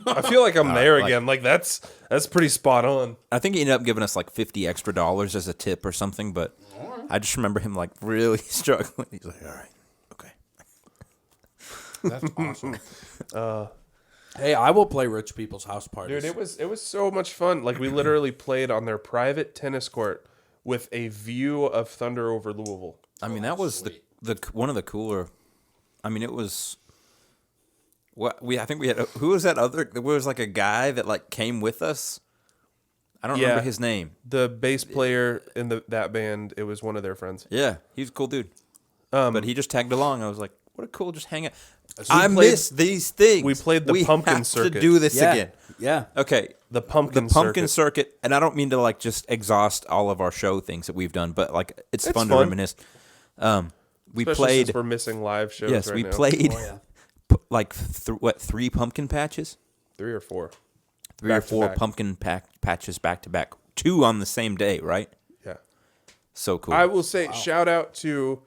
I feel like I'm there like- again. Like that's pretty spot on. I think he ended up giving us like $50 extra as a tip or something, but I just remember him like really struggling. He's like, all right, okay. That's awesome. Hey, I will play rich people's house parties. Dude, it was so much fun. Like we literally played on their private tennis court with a view of Thunder over Louisville. I mean, that was the one of the cooler. I mean, it was. I think we had who was that other? There was like a guy that like came with us. I don't remember his name. The bass player in that band, it was one of their friends. Yeah, he's a cool dude. But he just tagged along. I was like, what a cool, just hang out. we I played- miss these things. we played the pumpkin circuit. To do this yeah. again. Yeah. Okay. The pumpkin circuit, and I don't mean to like just exhaust all of our show things that we've done, but like it's fun to fun. reminisce. We Especially played. since we're missing live shows. Yes, right we now. played Oh, yeah. like 3 pumpkin patches, 3 or 4. 3 or Back to 4 back. pumpkin patches back to back, 2 on the same day, right? Yeah. So cool. I will say shout out to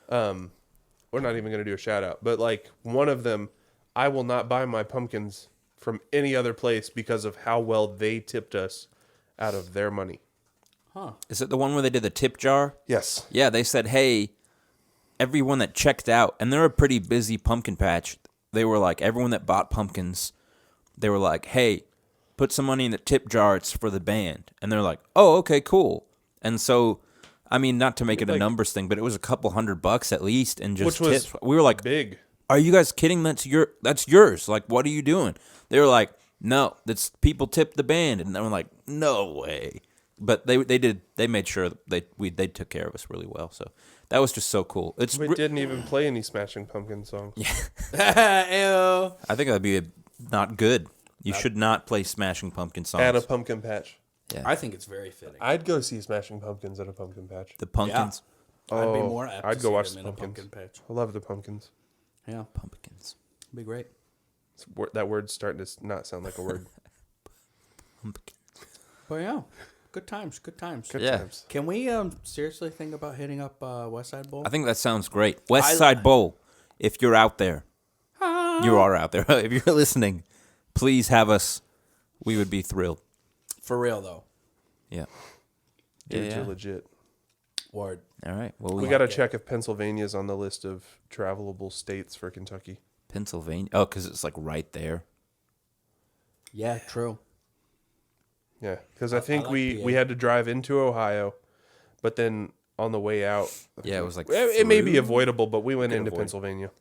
we're not even going to do a shout out, but like one of them, I will not buy my pumpkins from any other place because of how well they tipped us out of their money. Is it the one where they did the tip jar? Yes. Yeah, they said, hey, everyone that checked out, and they're a pretty busy pumpkin patch. They were like, everyone that bought pumpkins, they were like, hey, put some money in the tip jar. It's for the band. And they're like, oh, okay, cool. And so, I mean, not to make it a Like- numbers thing, but it was a couple $100 at least, and just Which was tips. We were like, Big. are you guys kidding? That's yours. Like, what are you doing? They were like, no, that's people tipped the band, and they were like, no way. But they made sure that they took care of us really well. So that was just so cool. We didn't even play any Smashing Pumpkin songs. Ew. I think that'd be not good. You should not play Smashing Pumpkin songs. At a pumpkin patch. I think it's very fitting. I'd go see Smashing Pumpkins at a pumpkin patch. The pumpkins, I'd be Oh, more apt I'd to go see watch them the in a pumpkins. pumpkin patch. I love the pumpkins. Yeah, pumpkins, be great. That word's starting to not sound like a word. pumpkins. But yeah, good times, good times. Good Yeah. times. Can we seriously think about hitting up West Side Bowl? I think that sounds great. West Side Bowl, if you're out there, you are out there. If you're listening, please have us. We would be thrilled. For real though. Yeah. Dudes Yeah. are legit. Word. All right. Well, We got to check if Pennsylvania's on the list of travelable states for Kentucky. Pennsylvania. Oh, because it's like right there. Yeah, true. Yeah, because I think like we PA. had to drive into Ohio, but then on the way out, Yeah, it was like it may be through- avoidable, but we went Could into avoid. Pennsylvania,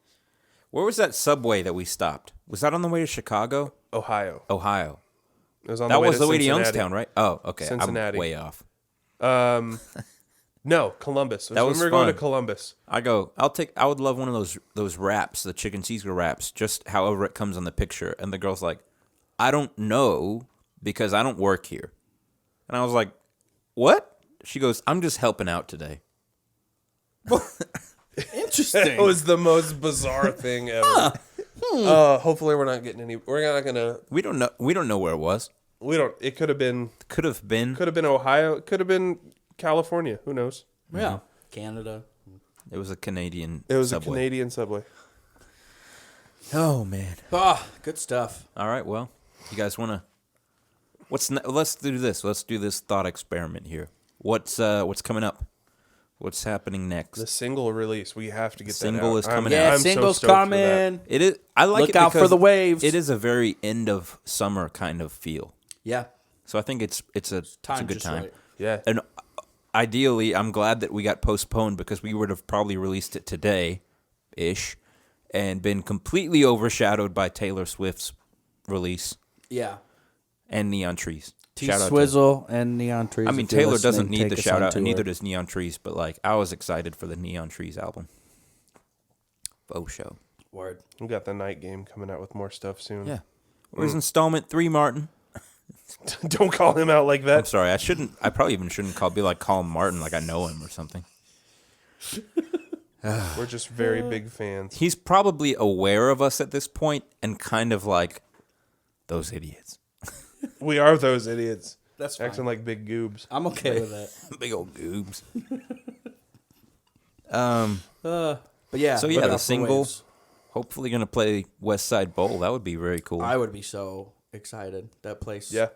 Where was that subway that we stopped? Was that on the way to Chicago? Ohio. Ohio. It was on That the way was to the way to Cincinnati. Youngstown, right? Oh, okay. Cincinnati. I'm way off. No, Columbus. That was when we were going to fun. Columbus. I would love one of those wraps, the chicken Caesar wraps, just however it comes on the picture. And the girl's like, I don't know, because I don't work here. And I was like, what? She goes, I'm just helping out today. Interesting. That was the most bizarre thing ever. Hopefully we're not getting any. We're not gonna. We don't know where it was. We don't. It could have been. Could have been. Could have been Ohio. It could have been California. Who knows? Yeah. Canada. It was a Canadian It was subway. a Canadian subway. Oh, man. Ah, good stuff. All right, well, you guys want to... Let's do this. Let's do this thought experiment here. What's coming up? What's happening next? The single release. We have to get that Single out. is coming Yeah, out. I'm so singles stoked for that. coming. It is. I like Look it out for because the waves. It is a very end of summer kind of feel. Yeah. So I think it's a Time good just time. right. Yeah. And ideally, I'm glad that we got postponed because we would have probably released it today-ish and been completely overshadowed by Taylor Swift's release Yeah. and Neon Trees. T Shout out to- Swizzle and Neon Trees. I mean, if you're Taylor doesn't listening, need take the us shout on out, and tour. neither does Neon Trees, but like, I was excited for the Neon Trees album. Faux show. Word. We got the Night Game coming out with more stuff soon. Yeah. Where's installment 3, Martin? Don't call him out like I'm that. sorry, I probably even shouldn't call him Martin like I know him or something. We're just very big fans. He's probably aware of us at this point and kind of like, those idiots. We are those idiots. That's Acting fine. like big goobs. I'm okay with that. Big old goobs. But yeah. So look yeah, out the for single, waves. hopefully going to play West Side Bowl. That would be very cool. I would be so excited. That place. Yeah.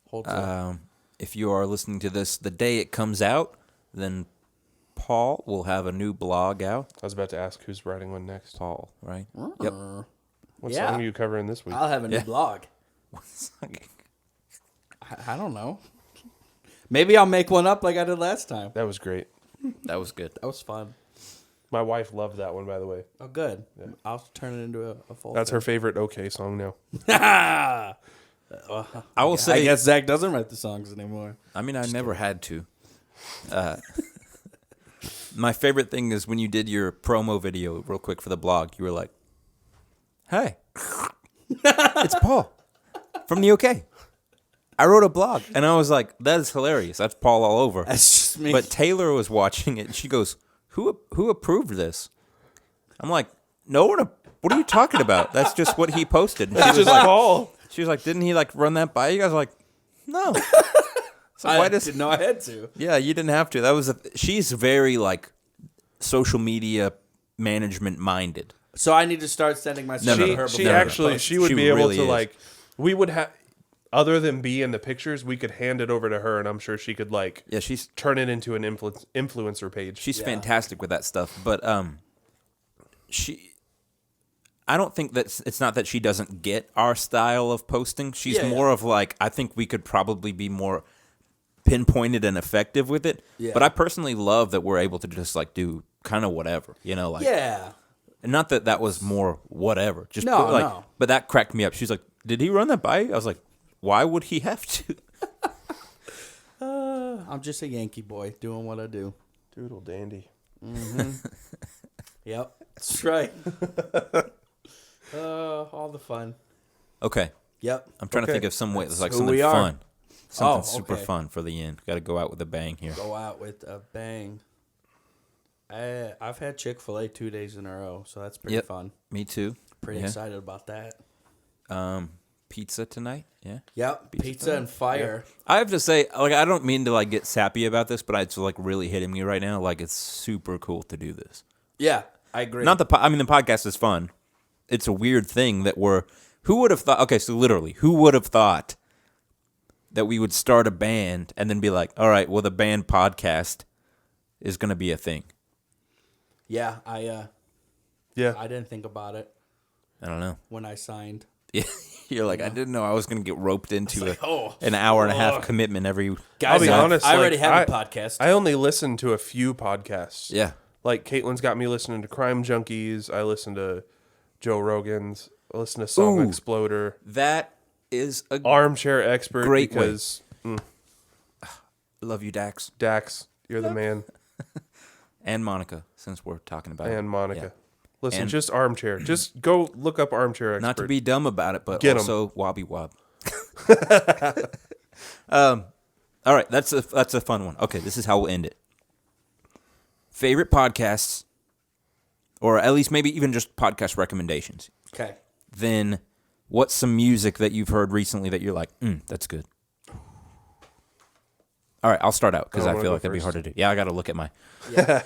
Holds up. If you are listening to this the day it comes out, then Paul will have a new blog out. I was about to ask who's writing one next. Paul, right? Yep. What Yeah. song are you covering this week? I'll have a new Yeah. blog. I don't know. Maybe I'll make one up like I did last time. That was great. That was good. That was fun. My wife loved that one, by the way. Oh, good. I'll turn it into a full. That's her favorite OK song now. I will I say, guess Zach doesn't write the songs anymore. I mean, I never had to. My favorite thing is when you did your promo video real quick for the blog, you were like, hey, it's Paul from the OK. I wrote a blog. And I was like, that is hilarious. That's Paul all over. That's just me. But Taylor was watching it, and she goes, who approved this? I'm like, no one. What are you talking about? That's just what he posted. And she was like, Paul. she was like, didn't he like run that by you? Guys were like, no. So I why does? didn't know I had to. Yeah, you didn't have to. That was she's very like social media management minded. So I need to start sending my stuff no, to no. her. She before I actually, post. she would She be able really to is. like, we would have, other than be in the pictures, we could hand it over to her, and I'm sure she could like Yeah, she's turn it into an influencer page. she's Yeah. fantastic with that stuff. But I don't think that it's not that she doesn't get our style of posting. She's Yeah, more yeah. of like, I think we could probably be more pinpointed and effective with it. Yeah. But I personally love that we're able to just like do kind of whatever, like Yeah. and not that was more whatever. Just No, like, no. But that cracked me up. She's like, did he run that by you? I was like, why would he have to? I'm just a Yankee boy doing what I do. Doodle dandy. Yep. That's right. All the fun. Okay. Yep. I'm trying to Okay. think of some way that's like who something we are. fun. Something Oh, super okay. fun for the end. Got to go out with a bang here. Go out with a bang. I've had Chick-fil-A 2 days in a row, so that's pretty Yep. fun. Me too. Pretty Yeah. excited about that. Pizza tonight. Yeah. Yep. Pizza and fire. I have to say, like, I don't mean to like get sappy about this, but it's like really hitting me right now. Like, it's super cool to do this. Yeah, I agree. Not the the podcast is fun. It's a weird thing that who would have thought? Okay, so literally, who would have thought that we would start a band and then be like, all right, well, the band podcast is going to be a thing. Yeah, Yeah. I didn't think about it I don't know. when I signed. You're like, I didn't know I was going to get roped into oh, an hour and a half commitment every. Guys, I'll be I honest, already like, have a podcast. I only listen to a few podcasts. Yeah. Like Caitlin's got me listening to Crime Junkies. I listen to Joe Rogan's. I listen to Song Ooh. Exploder. That is a Armchair Expert. Great way. because love you, Dax. Dax, you're the man. And Monica, since we're talking about it. And Monica. Yeah. Listen, And- just Armchair. Just go look up Armchair Expert. Not to be dumb about it, but Get 'em. also Wobby Wob. All right, that's a fun one. Okay, this is how we'll end it. Favorite podcasts, or at least maybe even just podcast recommendations. Okay. Then, what's some music that you've heard recently that you're like, that's good. All right, I'll start out because I I wanna feel go like that'd be first. hard to do. Yeah, I got to look at my. Yeah.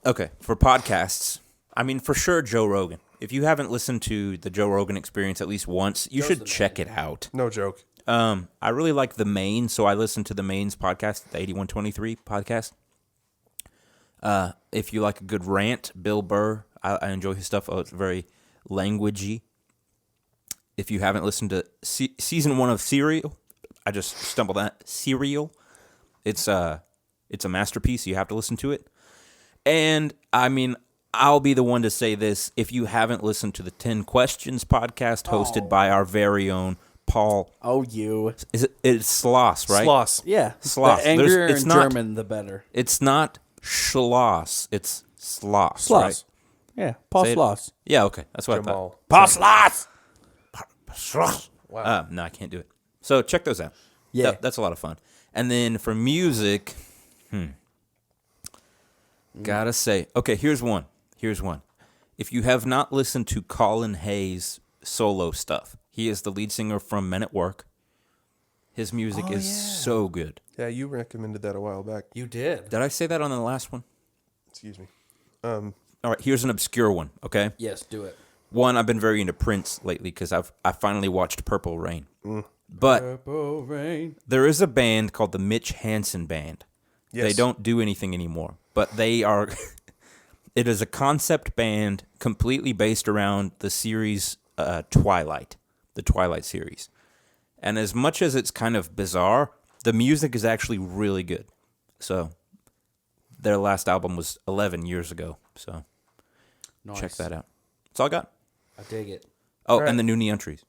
Okay, for podcasts, I mean, for sure, Joe Rogan. If you haven't listened to the Joe Rogan Experience at least once, you should check it out. No joke. I really like The Main, so I listen to The Main's podcast, the 8123 podcast. If you like a good rant, Bill Burr, I enjoy his stuff. Oh, it's very languagey. If you haven't listened to season 1 of Serial, I just stumbled on Serial. It's a masterpiece. You have to listen to it. And I mean, I'll be the one to say this: if you haven't listened to the 10 Questions podcast hosted by our very own Paul, Oh, you. it's Sloss, right? Sloss. Yeah. Sloss. The angrier It's in not- German, the better. It's not Schloss. It's Sloss. Sloss. Right? Yeah. Paul Say it. Sloss. Yeah. Okay. That's what Jamal. Paul Sloss. I thought. Wow. No, I can't do it. So check those out. Yeah. That's a lot of fun. And then for music, gotta say, okay, here's one. If you have not listened to Colin Hayes' solo stuff, he is the lead singer from Men at Work. His music is so good. Yeah, you recommended that a while back. You did. Did I say that on the last one? Excuse me. All right, here's an obscure one, okay? Yes, do it. One, I've been very into Prince lately because I finally watched Purple Rain. But Purple Rain. there is a band called the Mitch Hansen Band. Yes. They don't do anything anymore, but they are. It is a concept band completely based around the series Twilight, the Twilight series. And as much as it's kind of bizarre, the music is actually really good. So their last album was 11 years ago. So Nice. check that out. That's all I got. I dig it. Oh, All right. and the new Neon Trees.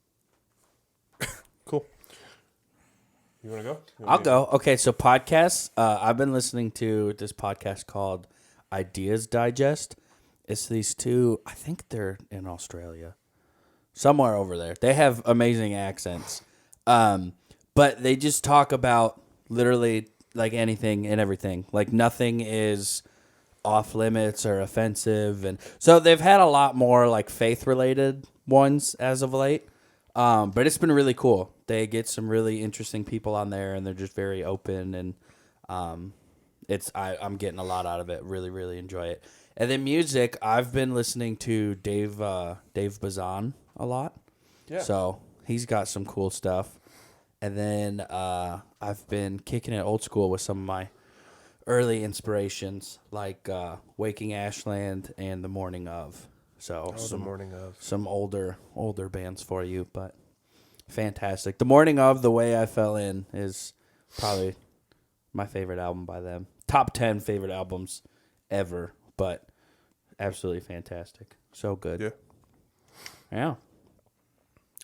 Cool. You want to go? I'll go. Okay, so podcasts. I've been listening to this podcast called Ideas Digest. It's these two, I think they're in Australia. Somewhere over there. They have amazing accents. But they just talk about literally like anything and everything. Like nothing is off limits or offensive. And so they've had a lot more like faith related ones as of late. But it's been really cool. They get some really interesting people on there, and they're just very open, and I'm getting a lot out of it. Really, really enjoy it. And then music, I've been listening to Dave Bazan a lot. Yeah. So he's got some cool stuff. And then I've been kicking it old school with some of my early inspirations, like Waking Ashland and The Morning Of. So The morning of. some older bands for you, but fantastic. The Morning Of, The Way I Fell In is probably my favorite album by them. Top 10 favorite albums ever, but absolutely fantastic. So good. Yeah. Yeah.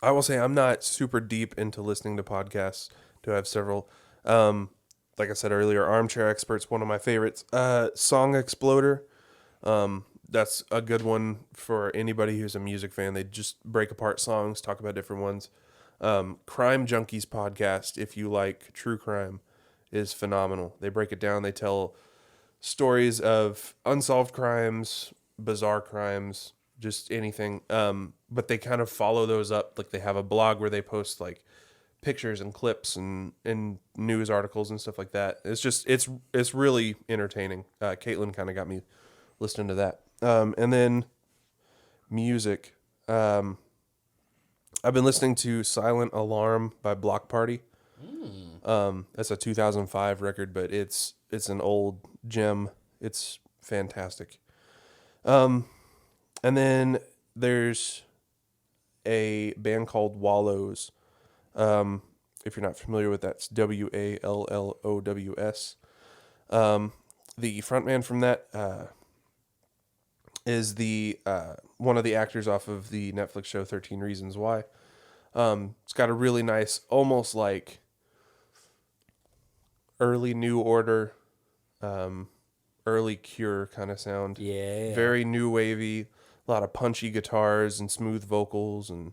I will say I'm not super deep into listening to podcasts. Do have several. Like I said earlier, Armchair Expert's one of my favorites. Song Exploder. That's a good one for anybody who's a music fan. They just break apart songs, talk about different ones. Crime Junkies podcast, if you like true crime, is phenomenal. They break it down. They tell stories of unsolved crimes, bizarre crimes, just anything. But they kind of follow those up. Like they have a blog where they post like pictures and clips and news articles and stuff like that. It's just it's really entertaining. Caitlin kind of got me listening to that. And then music. I've been listening to Silent Alarm by Block Party. That's a 2005 record, but it's an old gem. It's fantastic. And then there's a band called Wallows. If you're not familiar with that, it's WALLOWS. The frontman from that is the one of the actors off of the Netflix show 13 Reasons Why. It's got a really nice, almost like early New Order, early Cure kind of sound. Yeah. Very new wavy, a lot of punchy guitars and smooth vocals, and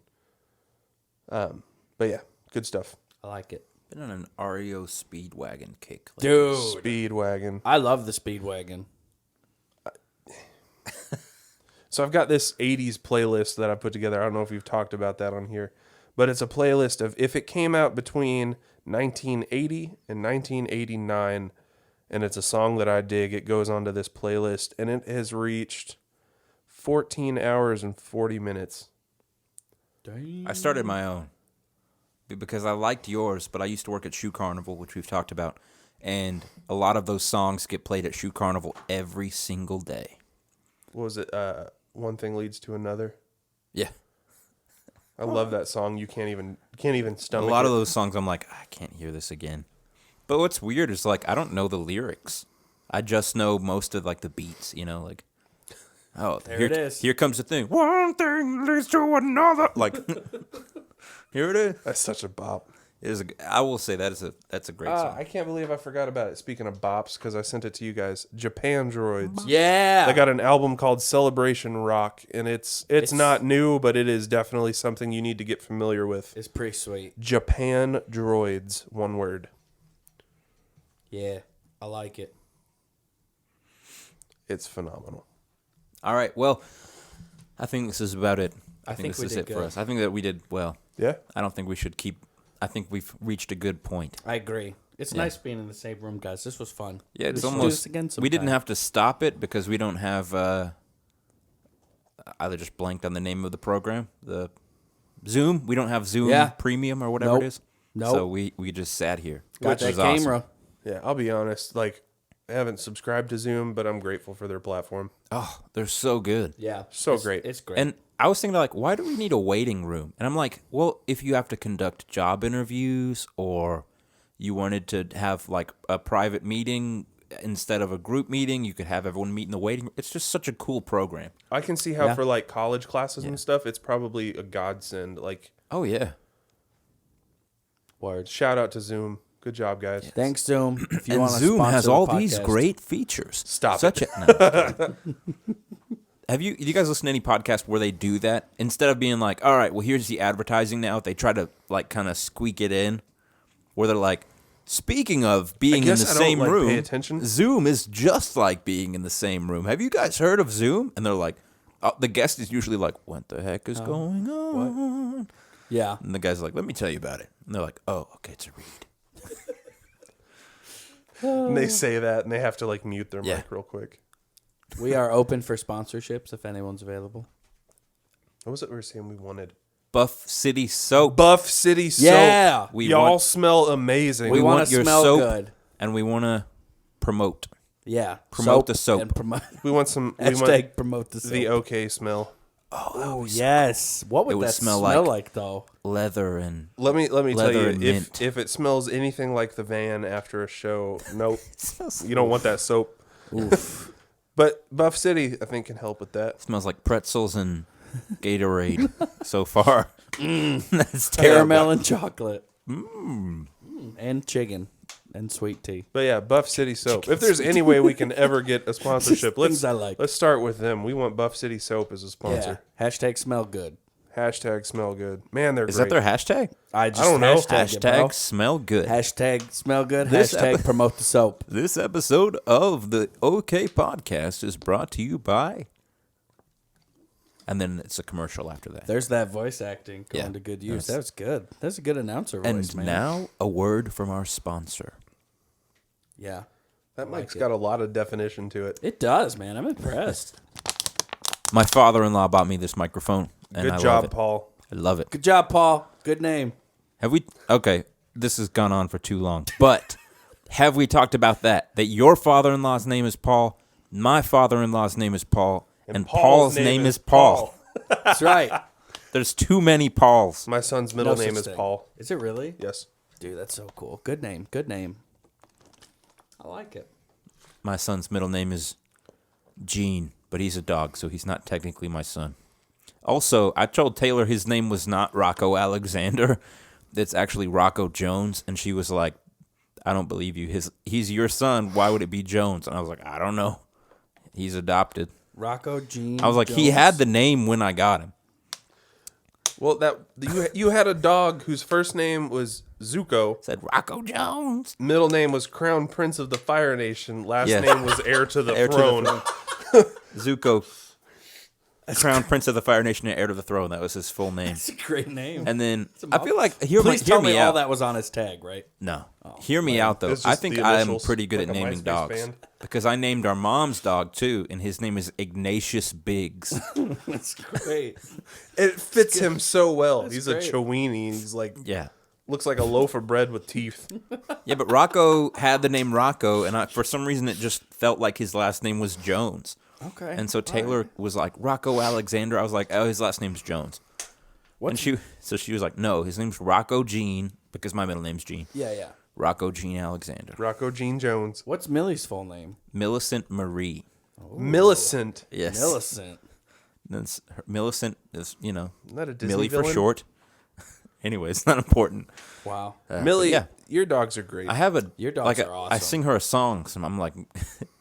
But yeah, good stuff. I like it. Been on an REO Speedwagon kick. Dude, Speedwagon. I love the Speedwagon. So I've got this 80s playlist that I put together. I don't know if you've talked about that on here, but it's a playlist of if it came out between 1980 and 1989, and it's a song that I dig. It goes onto this playlist, and it has reached 14 hours and 40 minutes. Dang. I started my own because I liked yours, but I used to work at Shoe Carnival, which we've talked about, and a lot of those songs get played at Shoe Carnival every single day. What was it? One Thing Leads to Another. Yeah. I love that song. You can't even stomach A lot it. of those songs, I'm like, I can't hear this again. But what's weird is, like, I don't know the lyrics. I just know most of, like, the beats, you know, like, oh, There here it is. Here comes the thing. One thing leads to another. Like, here it is. That's such a bop. I will say that's a great song. I can't believe I forgot about it. Speaking of bops, because I sent it to you guys. Japan Droids. Yeah. They got an album called Celebration Rock, and it's not new, but it is definitely something you need to get familiar with. It's pretty sweet. Japan Droids, one word. Yeah, I like it. It's phenomenal. All right, well, I think this is about it. I think we this is did it for good. us. I think that we did well. Yeah? I don't think we should keep. I think we've reached a good point. I agree. It's nice being in the same room, guys. This was fun. Yeah, it's We should do almost. this again We didn't sometime. have to stop it because we don't have. Either just blanked on the name of the program, the Zoom. We don't have Zoom Yeah. Premium or whatever Nope. it is. Nope. So we just sat here. Got which that is awesome. camera. Yeah, I'll be honest. Like, I haven't subscribed to Zoom, but I'm grateful for their platform. Oh, they're so good. Yeah. So It's- great. It's great. And I was thinking, like, why do we need a waiting room? And I'm like, well, if you have to conduct job interviews or you wanted to have, like, a private meeting instead of a group meeting, you could have everyone meet in the waiting room. It's just such a cool program. I can see how Yeah. for, like, college classes and stuff, it's probably a godsend. Like, Oh, yeah. Words. shout out to Zoom. Good job, guys. Thanks, Zoom. If you And want to Zoom has sponsor the all these podcast. great features. Stop Such it. No. Do you guys listen to any podcast where they do that? Instead of being like, all right, well, here's the advertising now, they try to, like, kind of squeak it in where they're like, speaking of being in guess the I don't, same like, room, pay attention. Zoom is just like being in the same room. Have you guys heard of Zoom? And they're like, the guest is usually like, what the heck is going on? Yeah. And the guy's like, let me tell you about it. And they're like, oh, okay, it's a read. And they say that, and they have to, like, mute their Yeah. mic real quick. We are open for sponsorships if anyone's available. What was it we were saying we wanted? Buff City Soap. Buff City Soap. Yeah. We Y'all want- smell amazing. We want to your smell soap, good. and we want to promote. Yeah. Promote the soap. And promote. We want some. We Hashtag want promote the soap. the okay smell. Oh, yes. What would, It would that smell smell like- like, though? Leather and Let me tell Leather you, and mint. if it smells anything like the van after a show, nope, you don't want that soap. Oof. But Buff City, I think, can help with that. smells like pretzels and Gatorade so far. That's terrible. Caramel and chocolate. And chicken. And sweet tea. But yeah, Buff City Soap. If there's any way we can ever get a sponsorship, Things I like. let's start with them. We want Buff City Soap as a sponsor. Yeah. Hashtag smell good. Hashtag smell good. Man, they're Is great. that their hashtag? I just don't know. Hashtag, it, bro. Hashtag smell good. Hashtag smell good. This Hashtag promote the soap. This episode of the OK Podcast is brought to you by... And then it's a commercial after that. There's that voice acting going Yeah. to good use. Nice. That was good. That's a good announcer voice, And man. now, a word from our sponsor. Yeah. That like mic's it. got a lot of definition to it. It does, man. I'm impressed. My father-in-law bought me this microphone, and Good I job, love it. Paul. I love it. Good job, Paul. Good name. Have we... Okay, this has gone on for too long, but have we talked about that? That your father-in-law's name is Paul, my father-in-law's name is Paul, and Paul's name is Paul. That's right. There's too many Pauls. My son's middle No name such is thing. Paul. Is it really? Yes. Dude, that's so cool. Good name. Good name. I like it. My son's middle name is Gene, but he's a dog, so he's not technically my son. Also, I told Taylor his name was not Rocco Alexander. It's actually Rocco Jones, and she was like, I don't believe you. He's your son. Why would it be Jones? And I was like, I don't know. He's adopted. Rocco Jean. I was like, he Jones. had the name when I got him. Well, you had a dog whose first name was Zuko. Said Rocco Jones. Middle name was Crown Prince of the Fire Nation. Last Yes. name was Heir to the Heir to the Throne. Zuko, Crown Prince of the Fire Nation and Heir to the Throne. That was his full name. It's a great name. And then a I feel like hear Please tell me out. all that was on his tag, right? No, hear me out though. It's I just think the I am initials, pretty good like at a naming MySpace dogs band. because I named our mom's dog too, and his name is Ignatius Biggs. That's great. It fits him so well. He's great. a Chowini. He's like Yeah. looks like a loaf of bread with teeth. Yeah, but Rocco had the name Rocco, and for some reason it just felt like his last name was Jones. Okay. And so Taylor was like, Rocco Alexander. I was like, oh, his last name's Jones. And she was like, no, his name's Rocco Gene, because my middle name's Gene. Yeah. Rocco Gene Alexander. Rocco Gene Jones. What's Millie's full name? Millicent Marie. Millicent. Yes. Millicent. That's Millicent is, Isn't that a Disney Millie villain? for short. Anyway, it's not important. Wow. Millie, yeah. your dogs are great. I have a Your dogs like are I awesome. sing her a song, so I'm like,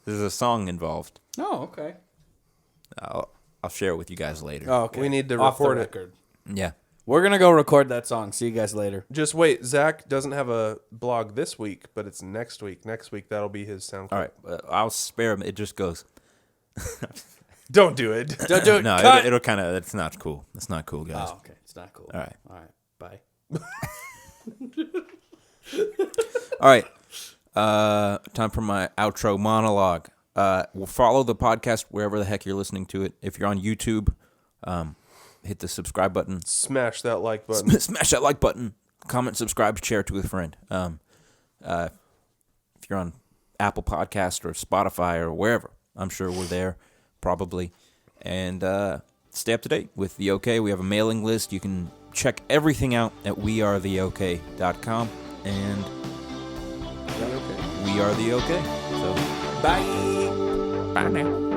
there's a song involved. Oh, okay. I'll share it with you guys later. Oh, okay. We need to Off the record it. record. Yeah. We're gonna go record that song. See you guys later. Just wait. Zach doesn't have a blog this week, but it's next week. Next week, that'll be his SoundCloud. All right. I'll spare him. It just goes. Don't do it. Don't do it. No, Cut. it'll kind of. It's not cool. It's not cool, guys. Oh, okay. It's not cool. All right. All right. Bye. All right. Time for my outro monologue. We'll follow the podcast wherever the heck you're listening to it. If you're on YouTube, hit the subscribe button. Smash that like button. Smash that like button. Comment, subscribe, share it to a friend. If you're on Apple Podcast or Spotify or wherever, I'm sure we're there, probably. And stay up to date with The OK. We have a mailing list. You can check everything out at wearetheok.com. And we are The OK. So Bye. bye now.